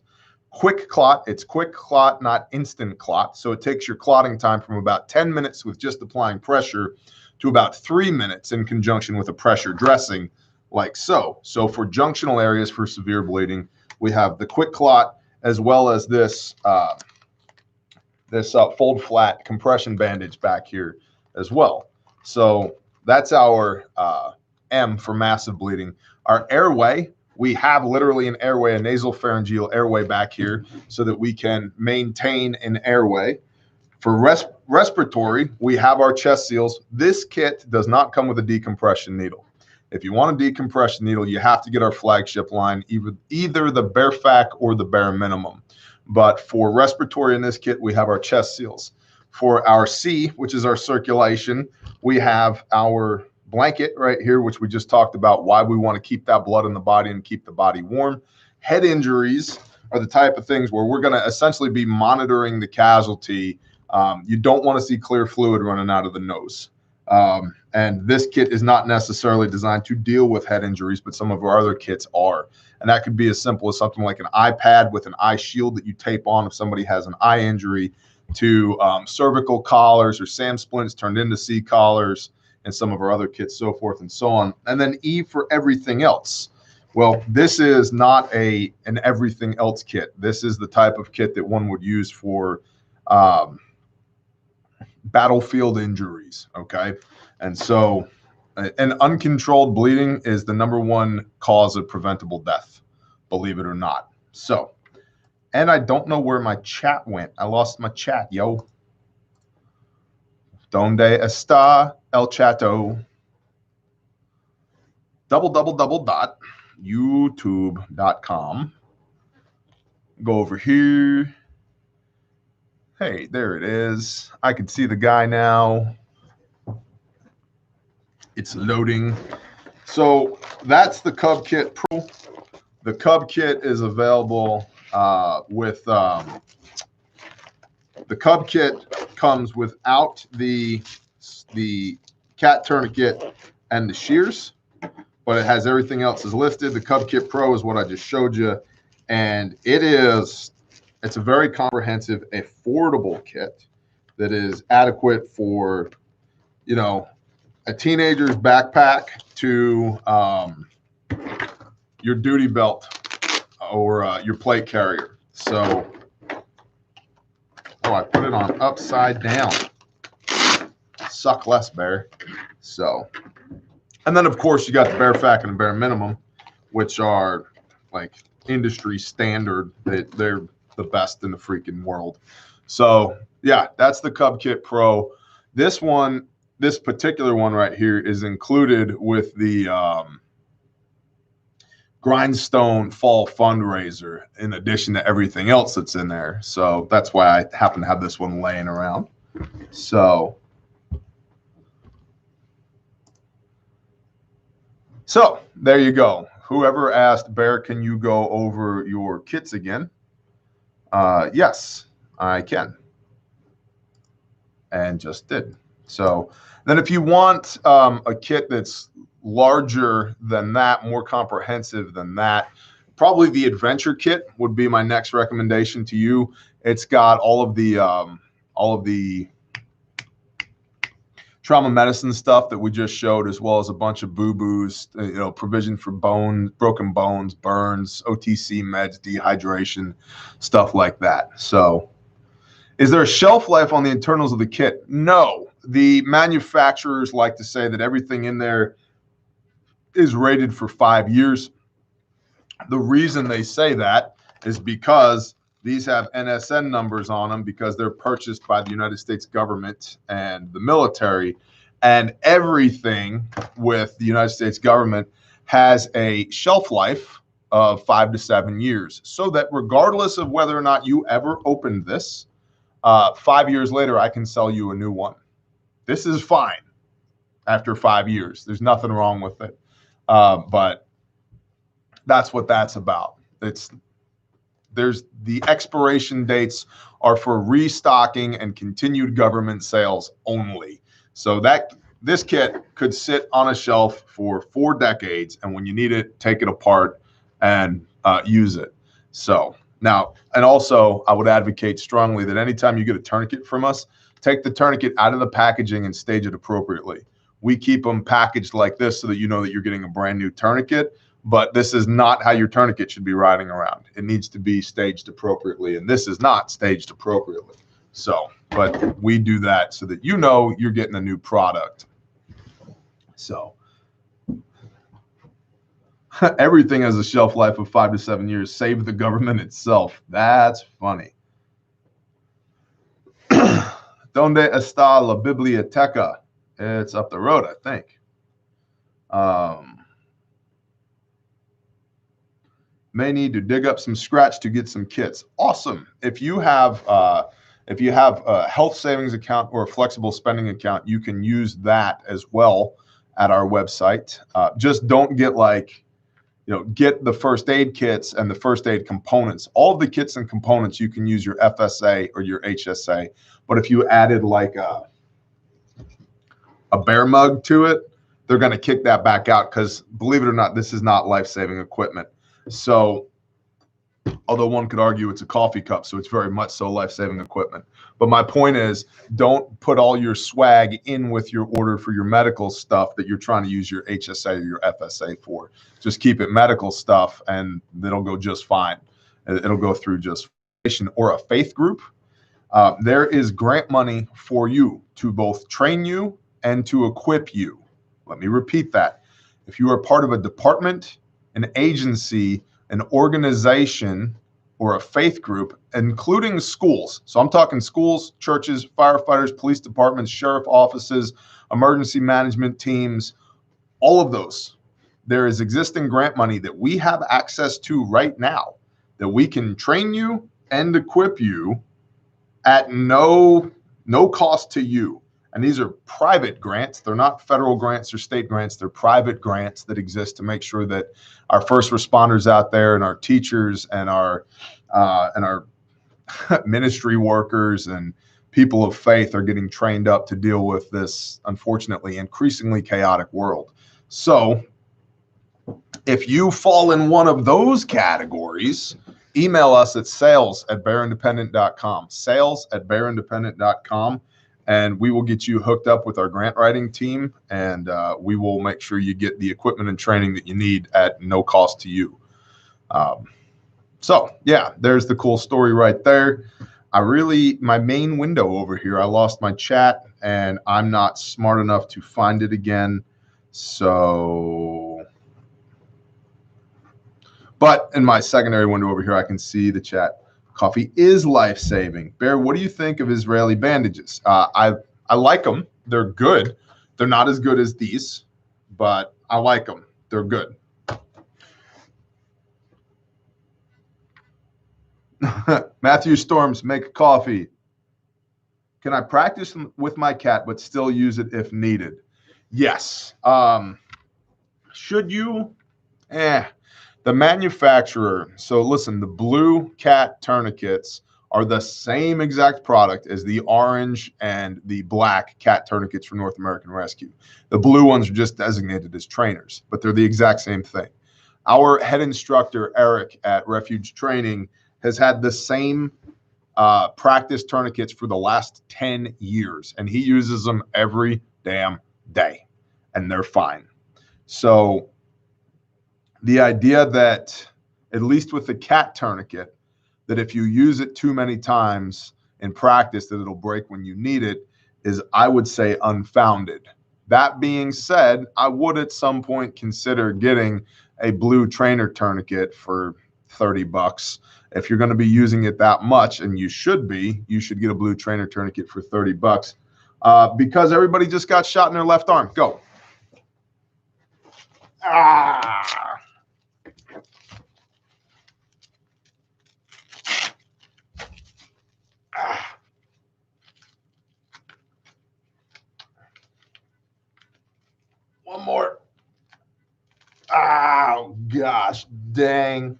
Quick clot, it's quick clot, not instant clot. So it takes your clotting time from about 10 minutes with just applying pressure to about 3 minutes in conjunction with a pressure dressing like so. So for junctional areas for severe bleeding, we have the quick clot as well as this, fold flat compression bandage back here as well. So that's our M for massive bleeding. Our airway, we have literally an airway, a nasal pharyngeal airway back here so that we can maintain an airway. For respiratory, we have our chest seals. This kit does not come with a decompression needle. If you want a decompression needle, you have to get our flagship line, either the Barefac or the bare minimum. But for respiratory in this kit, we have our chest seals. For our C, which is our circulation, we have our blanket right here, which we just talked about, why we want to keep that blood in the body and keep the body warm. Head injuries are the type of things where we're going to essentially be monitoring the casualty. You don't want to see clear fluid running out of the nose. And this kit is not necessarily designed to deal with head injuries, but some of our other kits are. And that could be as simple as something like an eye pad with an eye shield that you tape on if somebody has an eye injury, to cervical collars or SAM splints turned into C collars, and some of our other kits, so forth and so on. And then E for everything else. Well, this is not an everything else kit. This is the type of kit that one would use for battlefield injuries, okay? And so an uncontrolled bleeding is the #1 cause of preventable death, believe it or not. So, and I don't know where my chat went. I lost my chat, yo. Donde está el chato? //YouTube.com. Go over here. Hey, there it is. I can see the guy now. It's loading. So that's the Cub Kit Pro. The Cub Kit is available with the Cub Kit comes without the cat tourniquet and the shears, but it has everything else is listed. The Cub Kit Pro is what I just showed you, and it's a very comprehensive, affordable kit that is adequate for, you know, a teenager's backpack to your duty belt or your plate carrier. So, oh, I put it on upside down. Suck less, bear. So, and then of course you got the bare fact and the bare minimum, which are like industry standard. They're the best in the freaking world. So yeah, that's the Cub Kit Pro. This one, this particular one right here is included with the Grindstone Fall fundraiser in addition to everything else that's in there. So that's why I happen to have this one laying around. So there you go. Whoever asked, Bear, can you go over your kits again? Yes, I can. And just did. So then if you want a kit that's larger than that, more comprehensive than that, probably the Adventure Kit would be my next recommendation to you. It's got all of the trauma medicine stuff that we just showed, as well as a bunch of boo-boos, you know, provision for broken bones, burns, OTC meds, dehydration, stuff like that. So is there a shelf life on the internals of the kit? No. The manufacturers like to say that everything in there is rated for 5 years. The reason they say that is because these have NSN numbers on them, because they're purchased by the United States government and the military, and everything with the United States government has a shelf life of 5 to 7 years. So that regardless of whether or not you ever opened this, 5 years later, I can sell you a new one. This is fine after 5 years. There's nothing wrong with it. But that's what that's about. There's the expiration dates are for restocking and continued government sales only. So that this kit could sit on a shelf for 4 decades, and when you need it, take it apart and use it. So now, and also I would advocate strongly that anytime you get a tourniquet from us, take the tourniquet out of the packaging and stage it appropriately. We keep them packaged like this so that you know that you're getting a brand new tourniquet, but this is not how your tourniquet should be riding around. It needs to be staged appropriately, and this is not staged appropriately. So, but we do that so that you know you're getting a new product. So everything has a shelf life of 5 to 7 years, save the government itself. That's funny. Donde está la biblioteca? It's up the road, I think. May need to dig up some scratch to get some kits. Awesome. If you have a health savings account or a flexible spending account, you can use that as well at our website. Just don't get get the first aid kits and the first aid components. All of the kits and components, you can use your FSA or your HSA. But if you added like a bear mug to it, they're going to kick that back out, because believe it or not, this is not life-saving equipment. So although one could argue it's a coffee cup, so it's very much so life-saving equipment. But my point is, don't put all your swag in with your order for your medical stuff that you're trying to use your HSA or your FSA for. Just keep it medical stuff, and it'll go just fine. It'll go through just fine. Or a faith group. There is grant money for you to both train you and to equip you. Let me repeat that. If you are part of a department, an agency, an organization, or a faith group, including schools. So I'm talking schools, churches, firefighters, police departments, sheriff offices, emergency management teams, all of those. There is existing grant money that we have access to right now that we can train you and equip you at no cost to you. And these are private grants. They're not federal grants or state grants. They're private grants that exist to make sure that our first responders out there and our teachers and our ministry workers and people of faith are getting trained up to deal with this, unfortunately, increasingly chaotic world. So if you fall in one of those categories, email us at sales@bearindependent.com, sales@bearindependent.com, and we will get you hooked up with our grant writing team, and we will make sure you get the equipment and training that you need at no cost to you. So yeah, there's the cool story right there. My main window over here, I lost my chat and I'm not smart enough to find it again. So, but in my secondary window over here, I can see the chat. Coffee is life-saving. Bear, what do you think of Israeli bandages? I like them. They're good. They're not as good as these, but I like them. They're good. Matthew Storms, make coffee. Can I practice with my cat but still use it if needed? Yes. Should you? The manufacturer. So listen, the blue cat tourniquets are the same exact product as the orange and the black cat tourniquets from North American Rescue. The blue ones are just designated as trainers, but they're the exact same thing. Our head instructor, Eric, at Refuge Training has had the same practice tourniquets for the last 10 years, and he uses them every damn day, and they're fine. So the idea that, at least with the cat tourniquet, that if you use it too many times in practice that it'll break when you need it is, I would say, unfounded. That being said, I would at some point consider getting a blue trainer tourniquet for $30. If you're going to be using it that much, and you should get a blue trainer tourniquet for $30 because everybody just got shot in their left arm. Go. One more. Oh, gosh, dang.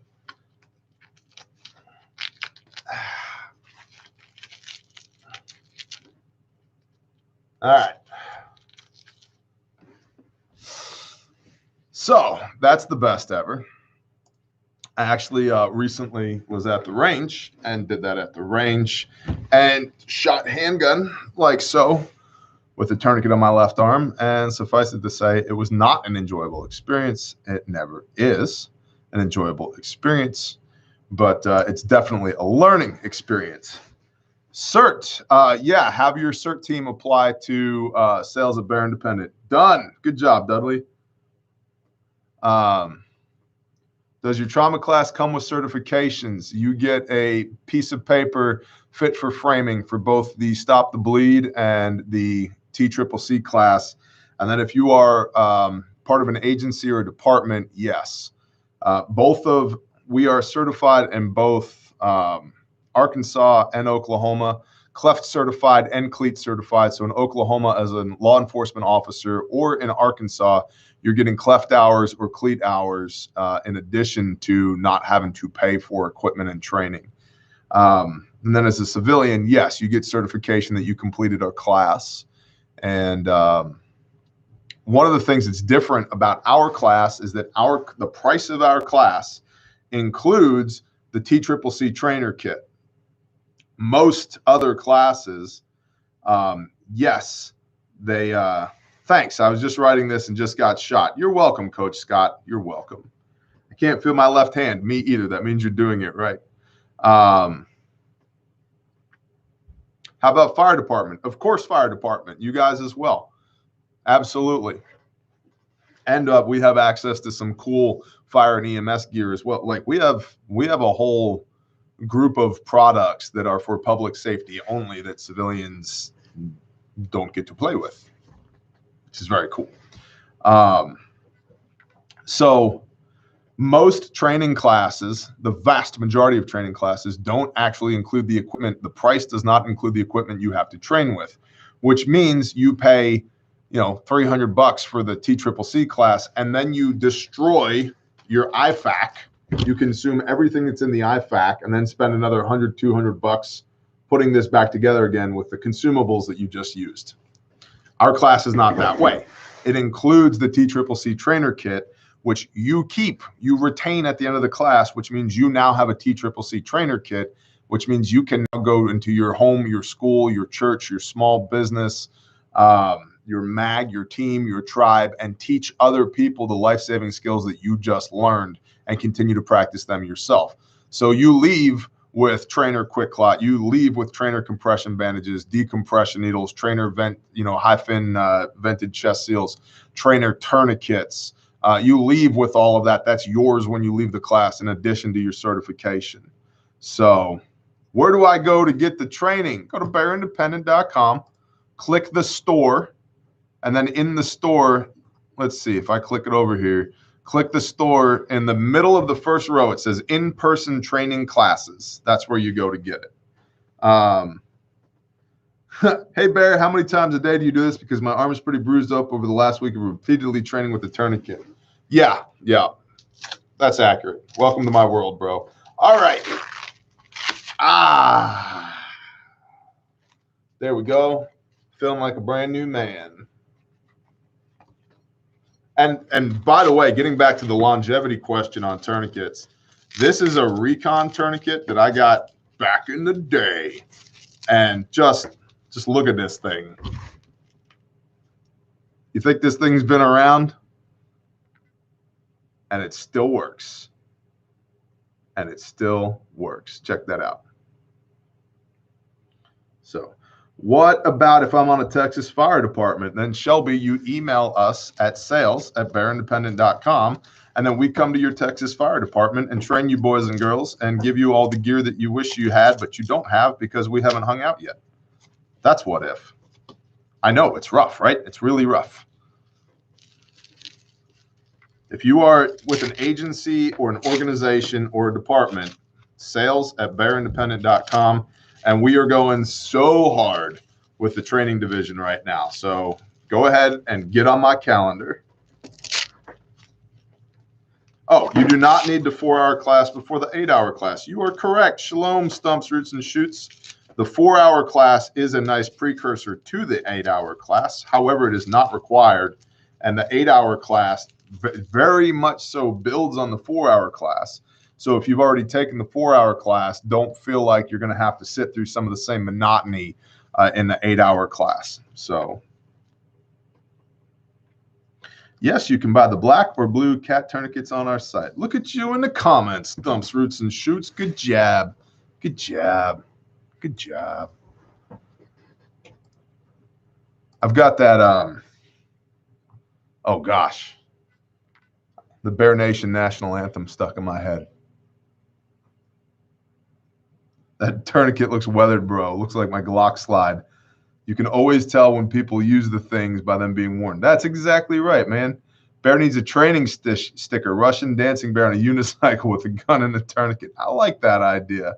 All right. So that's the best ever. I actually recently was at the range and did that at the range and shot handgun like so with a tourniquet on my left arm. And suffice it to say, it was not an enjoyable experience. It never is an enjoyable experience, but it's definitely a learning experience. CERT, yeah, have your CERT team apply to sales at Bear Independent. Done. Good job, Dudley. Does your trauma class come with certifications? You get a piece of paper fit for framing for both the Stop the Bleed and the TCCC class. And then if you are part of an agency or a department, yes. We are certified in both Arkansas and Oklahoma, CLEFT certified and CLEAT certified. So in Oklahoma, as a law enforcement officer, or in Arkansas, you're getting CLEFT hours or CLEAT hours in addition to not having to pay for equipment and training. And then as a civilian, yes, you get certification that you completed our class. And one of the things that's different about our class is that the price of our class includes the TCCC trainer kit. Most other classes, yes, they thanks. I was just writing this and just got shot. You're welcome, Coach Scott. You're welcome. I can't feel my left hand. Me either. That means you're doing it right. How about fire department? Of course, fire department. You guys as well. Absolutely. And we have access to some cool fire and EMS gear as well. Like we have a whole group of products that are for public safety only that civilians don't get to play with, which is very cool. So most training classes, the vast majority of training classes, don't actually include the equipment. The price does not include the equipment you have to train with. which means you pay, $300 for the TCCC class, and then you destroy your IFAC. You consume everything that's in the IFAC and then spend another $100, $200 putting this back together again with the consumables that you just used. Our class is not that way. It includes the TCCC trainer kit, which you retain at the end of the class, which means you now have a TCCC trainer kit, which means you can now go into your home, your school, your church, your small business, your mag, your team, your tribe, and teach other people the life-saving skills that you just learned and continue to practice them yourself. So you leave with trainer quick clot, you leave with trainer compression bandages, decompression needles, trainer high fin vented chest seals, trainer tourniquets. You leave with all of that. That's yours when you leave the class in addition to your certification. So where do I go to get the training? Go to bearindependent.com, click the store, and then in the store, let's see if I click it over here, click the store. In the middle of the first row, it says in-person training classes. That's where you go to get it. Hey, Bear, how many times a day do you do this? Because my arm is pretty bruised up over the last week of repeatedly training with the tourniquet. Yeah, that's accurate. Welcome to my world, bro. All right. There we go. Feeling like a brand new man. And by the way, getting back to the longevity question on tourniquets, this is a recon tourniquet that I got back in the day. And just look at this thing. You think this thing's been around? And it still works. And it still works. Check that out. So what about if I'm on a Texas fire department? Then Shelby, you email us at sales@bearindependent.com, and then we come to your Texas fire department and train you boys and girls and give you all the gear that you wish you had, but you don't have because we haven't hung out yet. That's what if. I know it's rough, right? It's really rough. If you are with an agency or an organization or a department, sales@bearindependent.com. And we are going so hard with the training division right now. So go ahead and get on my calendar. Oh, you do not need the 4-hour class before the 8-hour class. You are correct. Shalom, Stumps, Roots, and Shoots. The 4-hour class is a nice precursor to the 8-hour class. However, it is not required. And the 8-hour class very much so builds on the 4-hour class. So if you've already taken the 4-hour class, don't feel like you're going to have to sit through some of the same monotony in the 8-hour class. So yes, you can buy the black or blue cat tourniquets on our site. Look at you in the comments, Thumps, Roots, and Shoots. Good job. Good job. Good job. I've got that, oh gosh, the Bear Nation national anthem stuck in my head. That tourniquet looks weathered, bro. Looks like my Glock slide. You can always tell when people use the things by them being worn. That's exactly right, man. Bear needs a training sticker. Russian dancing bear on a unicycle with a gun and a tourniquet. I like that idea.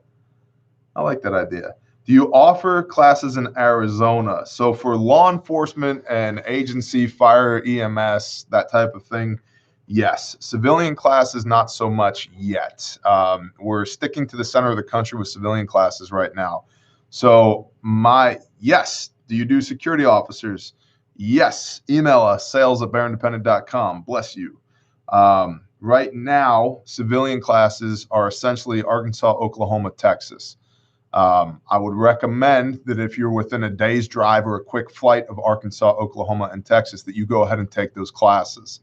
I like that idea. Do you offer classes in Arizona? So for law enforcement and agency, fire, EMS, that type of thing, yes. Civilian classes, not so much yet. We're sticking to the center of the country with civilian classes right now. So yes. Do you do security officers? Yes. Email us, sales@bearindependent.com. Bless you. Right now, civilian classes are essentially Arkansas, Oklahoma, Texas. I would recommend that if you're within a day's drive or a quick flight of Arkansas, Oklahoma, and Texas, that you go ahead and take those classes.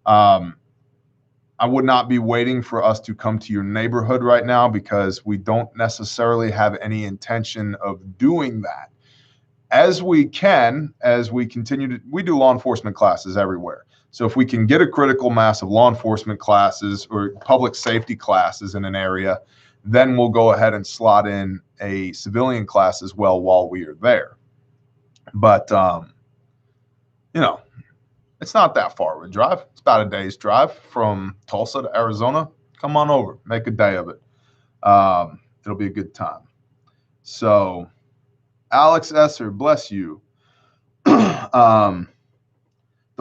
I would not be waiting for us to come to your neighborhood right now because we don't necessarily have any intention of doing that. As we continue to, we do law enforcement classes everywhere. So if we can get a critical mass of law enforcement classes or public safety classes in an area, then we'll go ahead and slot in a civilian class as well while we are there. But, it's not that far of a drive. It's about a day's drive from Tulsa to Arizona. Come on over. Make a day of it. It'll be a good time. So, Alex Esser, bless you. Don't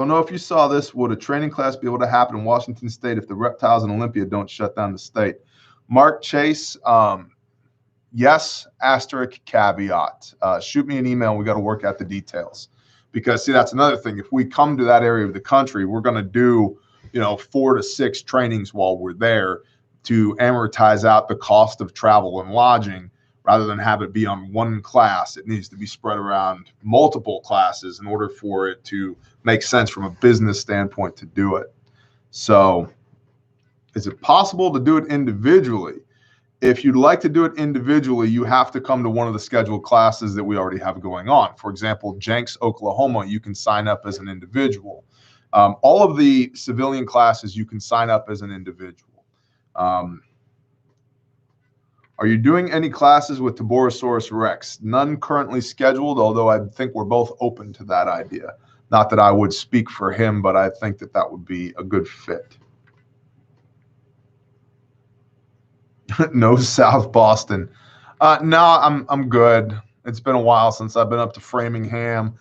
know if you saw this. Would a training class be able to happen in Washington State if the reptiles in Olympia don't shut down the state? Mark Chase, yes, asterisk caveat. Shoot me an email. We got to work out the details. Because, see, that's another thing. If we come to that area of the country, we're going to do, 4 to 6 trainings while we're there to amortize out the cost of travel and lodging rather than have it be on one class. It needs to be spread around multiple classes in order for it to make sense from a business standpoint to do it. So is it possible to do it individually? If you'd like to do it individually, you have to come to one of the scheduled classes that we already have going on. For example, Jenks, Oklahoma, you can sign up as an individual. All of the civilian classes, you can sign up as an individual. Are you doing any classes with Taborosaurus Rex? None currently scheduled, although I think we're both open to that idea. Not that I would speak for him, but I think that that would be a good fit. No South Boston. No, I'm good. It's been a while since I've been up to Framingham,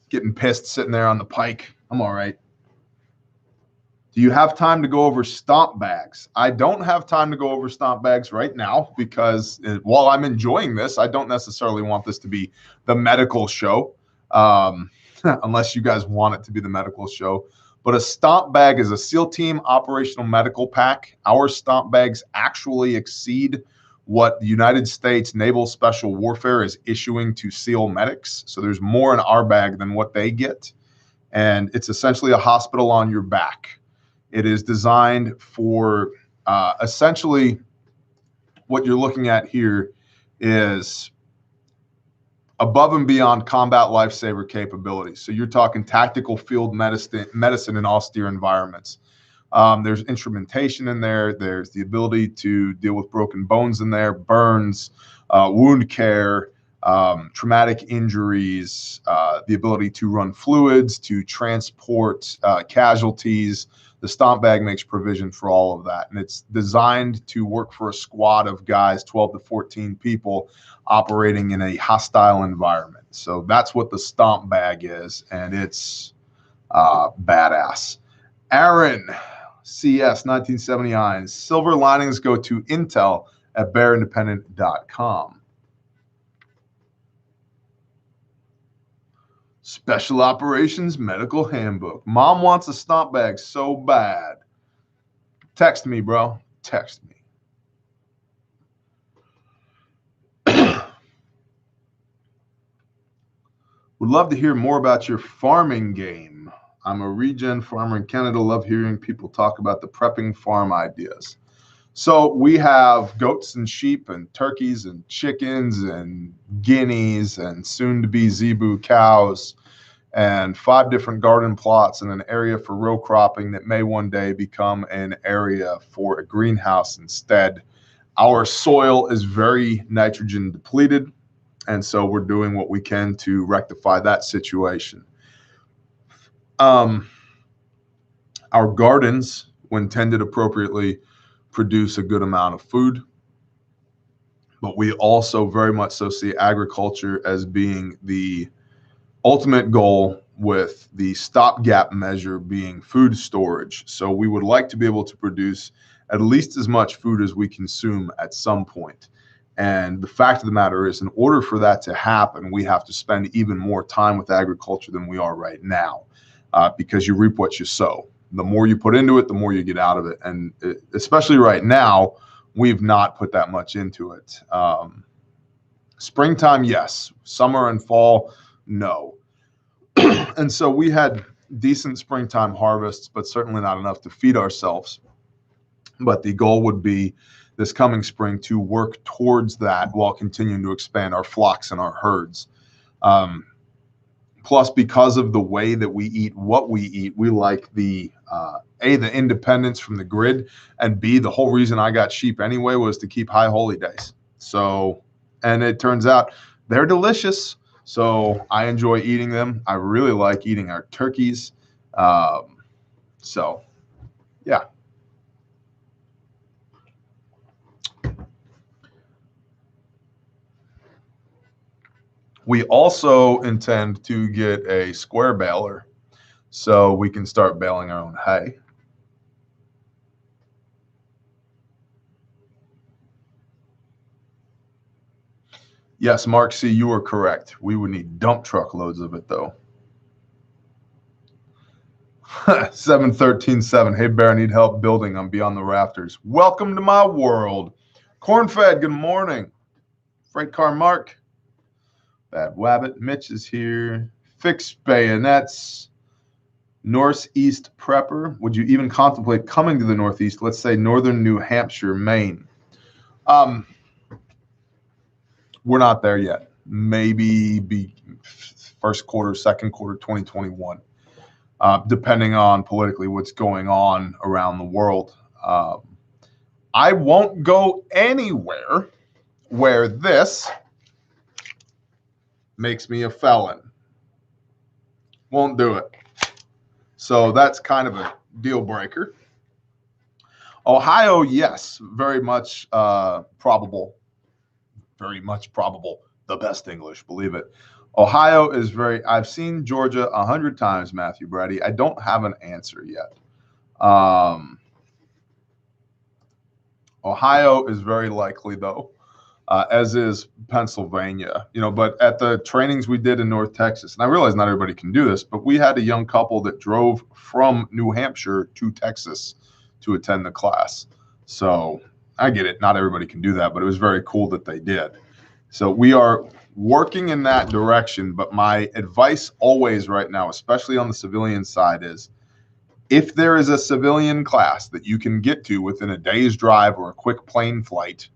getting pissed sitting there on the pike. I'm all right. Do you have time to go over stomp bags? I don't have time to go over stomp bags right now because while I'm enjoying this, I don't necessarily want this to be the medical show, unless you guys want it to be the medical show. But a stomp bag is a SEAL team operational medical pack. Our stomp bags actually exceed what the United States Naval Special Warfare is issuing to SEAL medics. So there's more in our bag than what they get. And it's essentially a hospital on your back. It is designed for essentially what you're looking at here is above and beyond combat lifesaver capabilities. So you're talking tactical field medicine in austere environments. There's instrumentation in there. There's the ability to deal with broken bones in there, burns, wound care, traumatic injuries, the ability to run fluids, to transport casualties. The stomp bag makes provision for all of that. And it's designed to work for a squad of guys, 12 to 14 people, operating in a hostile environment. So that's what the stomp bag is, and it's badass. Aaron, CS 1979, silver linings go to Intel at bearindependent.com. Special Operations Medical Handbook. Mom wants a stomp bag so bad. Text me, bro. Text me. Would love to hear more about your farming game. I'm a regen farmer in Canada. Love hearing people talk about the prepping farm ideas. So we have goats and sheep and turkeys and chickens and guineas and soon-to-be zebu cows and 5 different garden plots and an area for row cropping that may one day become an area for a greenhouse instead. Our soil is very nitrogen depleted, and so we're doing what we can to rectify that situation. Our gardens, when tended appropriately, produce a good amount of food, but we also very much so see agriculture as being the ultimate goal, with the stopgap measure being food storage. So we would like to be able to produce at least as much food as we consume at some point. And the fact of the matter is, in order for that to happen, we have to spend even more time with agriculture than we are right now, because you reap what you sow. The more you put into it, the more you get out of it. And especially right now, we've not put that much into it. Springtime, yes. Summer and fall, no. And so we had decent springtime harvests, but certainly not enough to feed ourselves. But the goal would be this coming spring to work towards that while continuing to expand our flocks and our herds. Plus, because of the way that we eat what we eat, we like the A, the independence from the grid, and B, the whole reason I got sheep anyway was to keep high holy days. So, and it turns out they're delicious. So I enjoy eating them. I really like eating our turkeys. So, yeah. We also intend to get a square baler so we can start baling our own hay. Yes, Mark C., you are correct. We would need dump truck loads of it, though. 7137. Hey, Bear, I need help building. I'm beyond the rafters. Welcome to my world. Cornfed, good morning. Freight car Mark. Bad Wabbit. Mitch is here. Fixed bayonets. Northeast Prepper. Would you even contemplate coming to the Northeast? Let's say northern New Hampshire, Maine. We're not there yet. Maybe be first quarter, second quarter, 2021, depending on politically what's going on around the world. I won't go anywhere where this makes me a felon. Won't do it. So that's kind of a deal breaker. Ohio, yes, very much probable. Very much probable. The best English, believe it. Ohio is very, I've seen Georgia 100 times, Matthew Brady. I don't have an answer yet. Ohio is very likely, though, as is Pennsylvania. You know, but at the trainings we did in North Texas, and I realize not everybody can do this, but we had a young couple that drove from New Hampshire to Texas to attend the class. So I get it. Not everybody can do that, but it was very cool that they did. So we are working in that direction. But my advice always right now, especially on the civilian side, is if there is a civilian class that you can get to within a day's drive or a quick plane flight,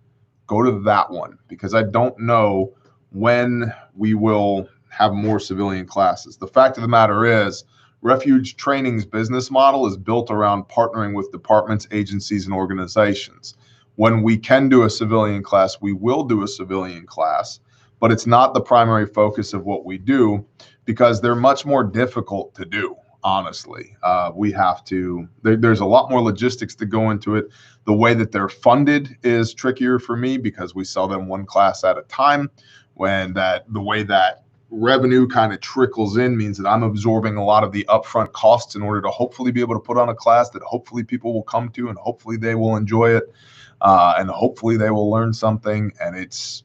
go to that one, because I don't know when we will have more civilian classes. The fact of the matter is, Refuge Training's business model is built around partnering with departments, agencies, and organizations. When we can do a civilian class, we will do a civilian class, but it's not the primary focus of what we do because they're much more difficult to do, honestly. We have to, there's a lot more logistics to go into it. The way that they're funded is trickier for me because we sell them one class at a time, when the way that revenue kind of trickles in means that I'm absorbing a lot of the upfront costs in order to hopefully be able to put on a class that hopefully people will come to and hopefully they will enjoy it. And hopefully they will learn something. And it's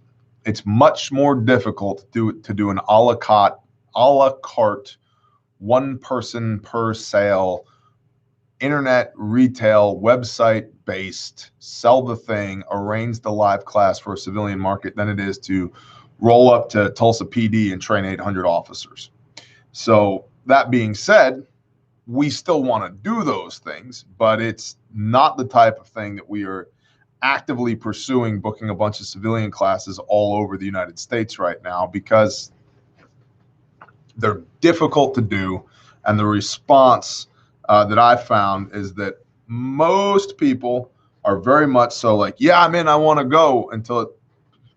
much more difficult to do an a la carte, one person per sale, internet retail, website based, sell the thing, arrange the live class for a civilian market than it is to roll up to Tulsa PD and train 800 officers. So that being said, we still want to do those things, but it's not the type of thing that we are actively pursuing, booking a bunch of civilian classes all over the United States right now, because they're difficult to do. And the response that I found is that most people are very much so like, yeah, I'm in, I want to go, until it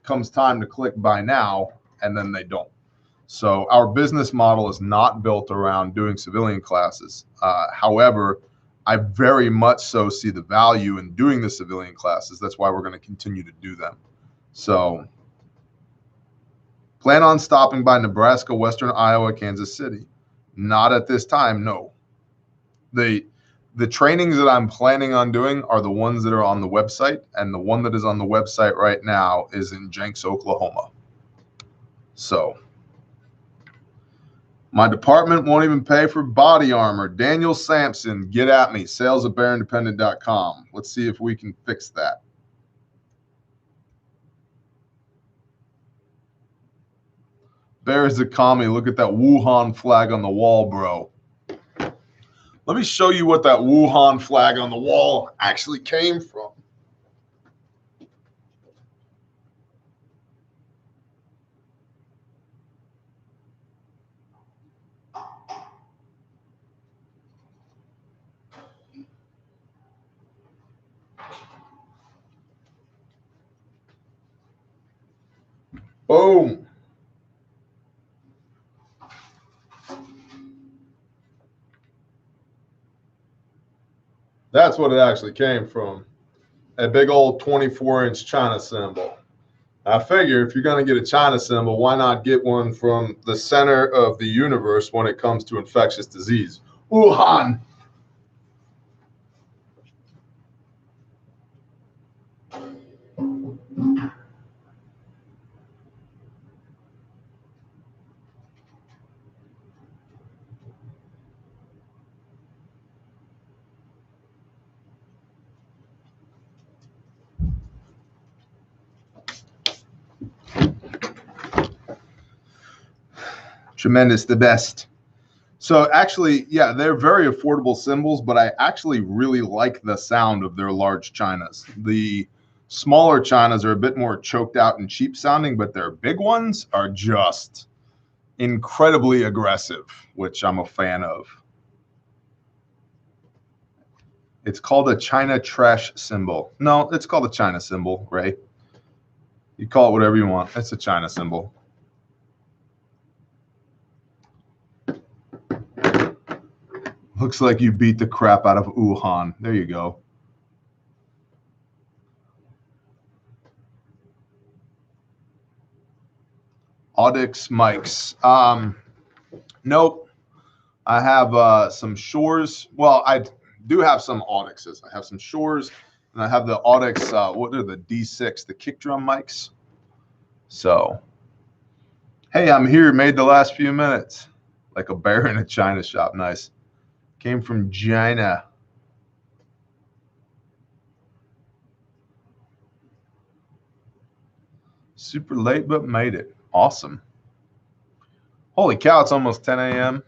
comes time to click buy now, and then they don't. So our business model is not built around doing civilian classes. However, I very much so see the value in doing the civilian classes. That's why we're going to continue to do them. So plan on stopping by Nebraska, Western Iowa, Kansas City. Not at this time, no. The trainings that I'm planning on doing are the ones that are on the website, and the one that is on the website right now is in Jenks, Oklahoma. So my department won't even pay for body armor. Daniel Sampson, get at me. sales@bearindependent.com. Let's see if we can fix that. Bear is a commie. Look at that Wuhan flag on the wall, bro. Let me show you what that Wuhan flag on the wall actually came from. Boom. That's what it actually came from. A big old 24-inch China symbol. I figure if you're going to get a China symbol, why not get one from the center of the universe when it comes to infectious disease? Wuhan. Tremendous, the best. So actually, yeah, they're very affordable symbols, but I actually really like the sound of their large chinas. The smaller chinas are a bit more choked out and cheap sounding, but their big ones are just incredibly aggressive, which I'm a fan of. It's called a China trash symbol. No, it's called a China symbol, Ray. You call it whatever you want. It's a China symbol. Looks like you beat the crap out of Wuhan. There you go. Audix mics. Nope. I have some Shores. Well, I do have some Audixes. I have some Shores, and I have the Audix, what are the D6, the kick drum mics. So, hey, I'm here, made the last few minutes. Like a bear in a China shop. Nice. Came from China. Super late, but made it. Awesome. Holy cow, it's almost 10 a.m.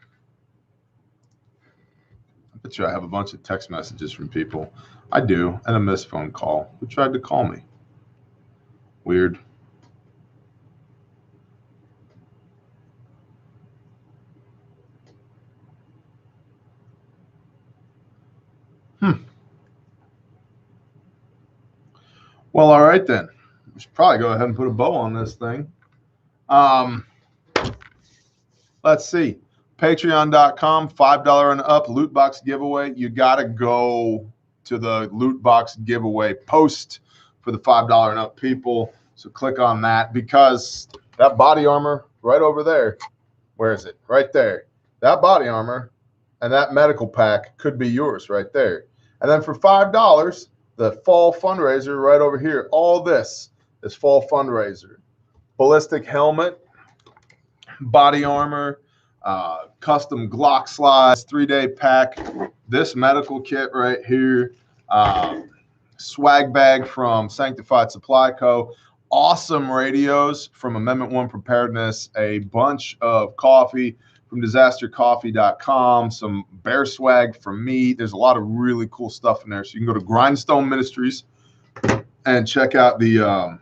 I bet you I have a bunch of text messages from people. I do, and a missed phone call. Who tried to call me? Weird. Well, all right then. We should probably go ahead and put a bow on this thing. Let's see. Patreon.com, $5 and up, loot box giveaway. You got to go to the loot box giveaway post for the $5 and up people. So click on that, because that body armor right over there, where is it? Right there. That body armor and that medical pack could be yours right there. And then for $5, the fall fundraiser right over here. All this is fall fundraiser. Ballistic helmet, body armor, custom Glock slides, 3-day pack, this medical kit right here, swag bag from Sanctified Supply Co., awesome radios from Amendment 1 Preparedness, a bunch of coffee from disastercoffee.com, some bear swag from me. There's a lot of really cool stuff in there. So you can go to Grindstone Ministries and check out the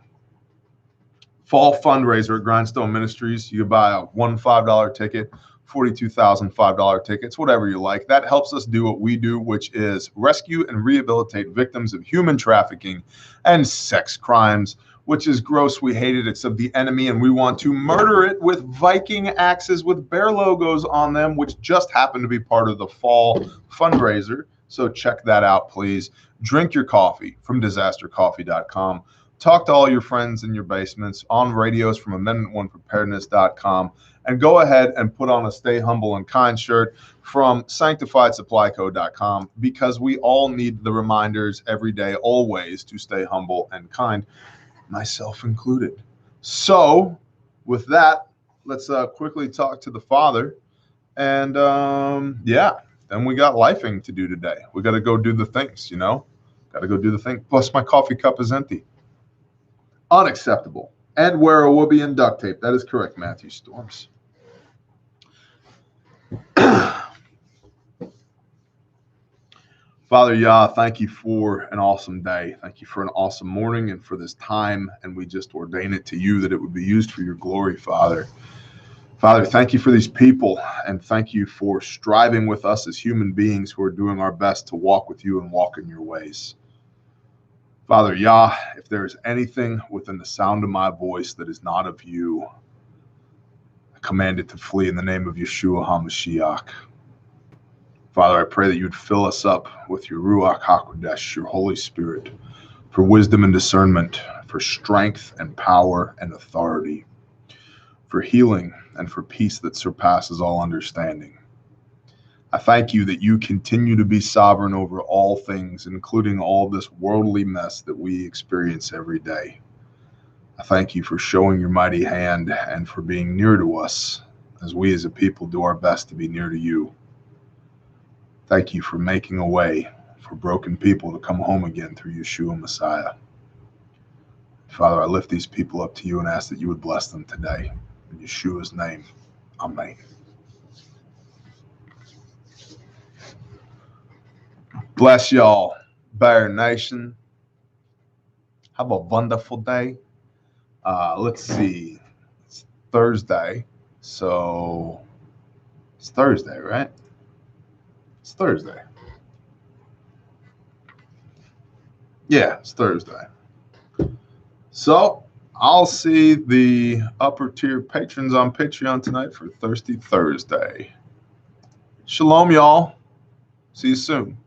fall fundraiser at Grindstone Ministries. You can buy a $5 ticket, $42,005 tickets, whatever you like. That helps us do what we do, which is rescue and rehabilitate victims of human trafficking and sex crimes, which is gross. We hate it. It's of the enemy, and we want to murder it with Viking axes with bear logos on them, which just happen to be part of the fall fundraiser. So check that out, please. Drink your coffee from disastercoffee.com. Talk to all your friends in your basements, on radios from amendment1preparedness.com, and go ahead and put on a Stay Humble and Kind shirt from sanctifiedsupplyco.com, because we all need the reminders every day, always, to stay humble and kind, myself included. So with that, let's quickly talk to the Father. And yeah, then we got lifing to do today. We got to go do the things, you know, got to go do the thing. Plus my coffee cup is empty. Unacceptable. And wear a whoopee and duct tape. That is correct, Matthew Storms. Father Yah, thank you for an awesome day. Thank you for an awesome morning and for this time. And we just ordain it to you that it would be used for your glory, Father. Father, thank you for these people, and thank you for striving with us as human beings who are doing our best to walk with you and walk in your ways. Father Yah, if there is anything within the sound of my voice that is not of you, I command it to flee in the name of Yeshua HaMashiach. Father, I pray that you'd fill us up with your Ruach HaKodesh, your Holy Spirit, for wisdom and discernment, for strength and power and authority, for healing and for peace that surpasses all understanding. I thank you that you continue to be sovereign over all things, including all this worldly mess that we experience every day. I thank you for showing your mighty hand and for being near to us as we as a people do our best to be near to you. Thank you for making a way for broken people to come home again through Yeshua Messiah. Father, I lift these people up to you and ask that you would bless them today. In Yeshua's name, amen. Bless y'all, Bear Nation. Have a wonderful day. Let's see. It's Thursday. So it's Thursday, right? It's Thursday. Yeah, it's Thursday. So I'll see the upper tier patrons on Patreon tonight for Thirsty Thursday. Shalom, y'all. See you soon.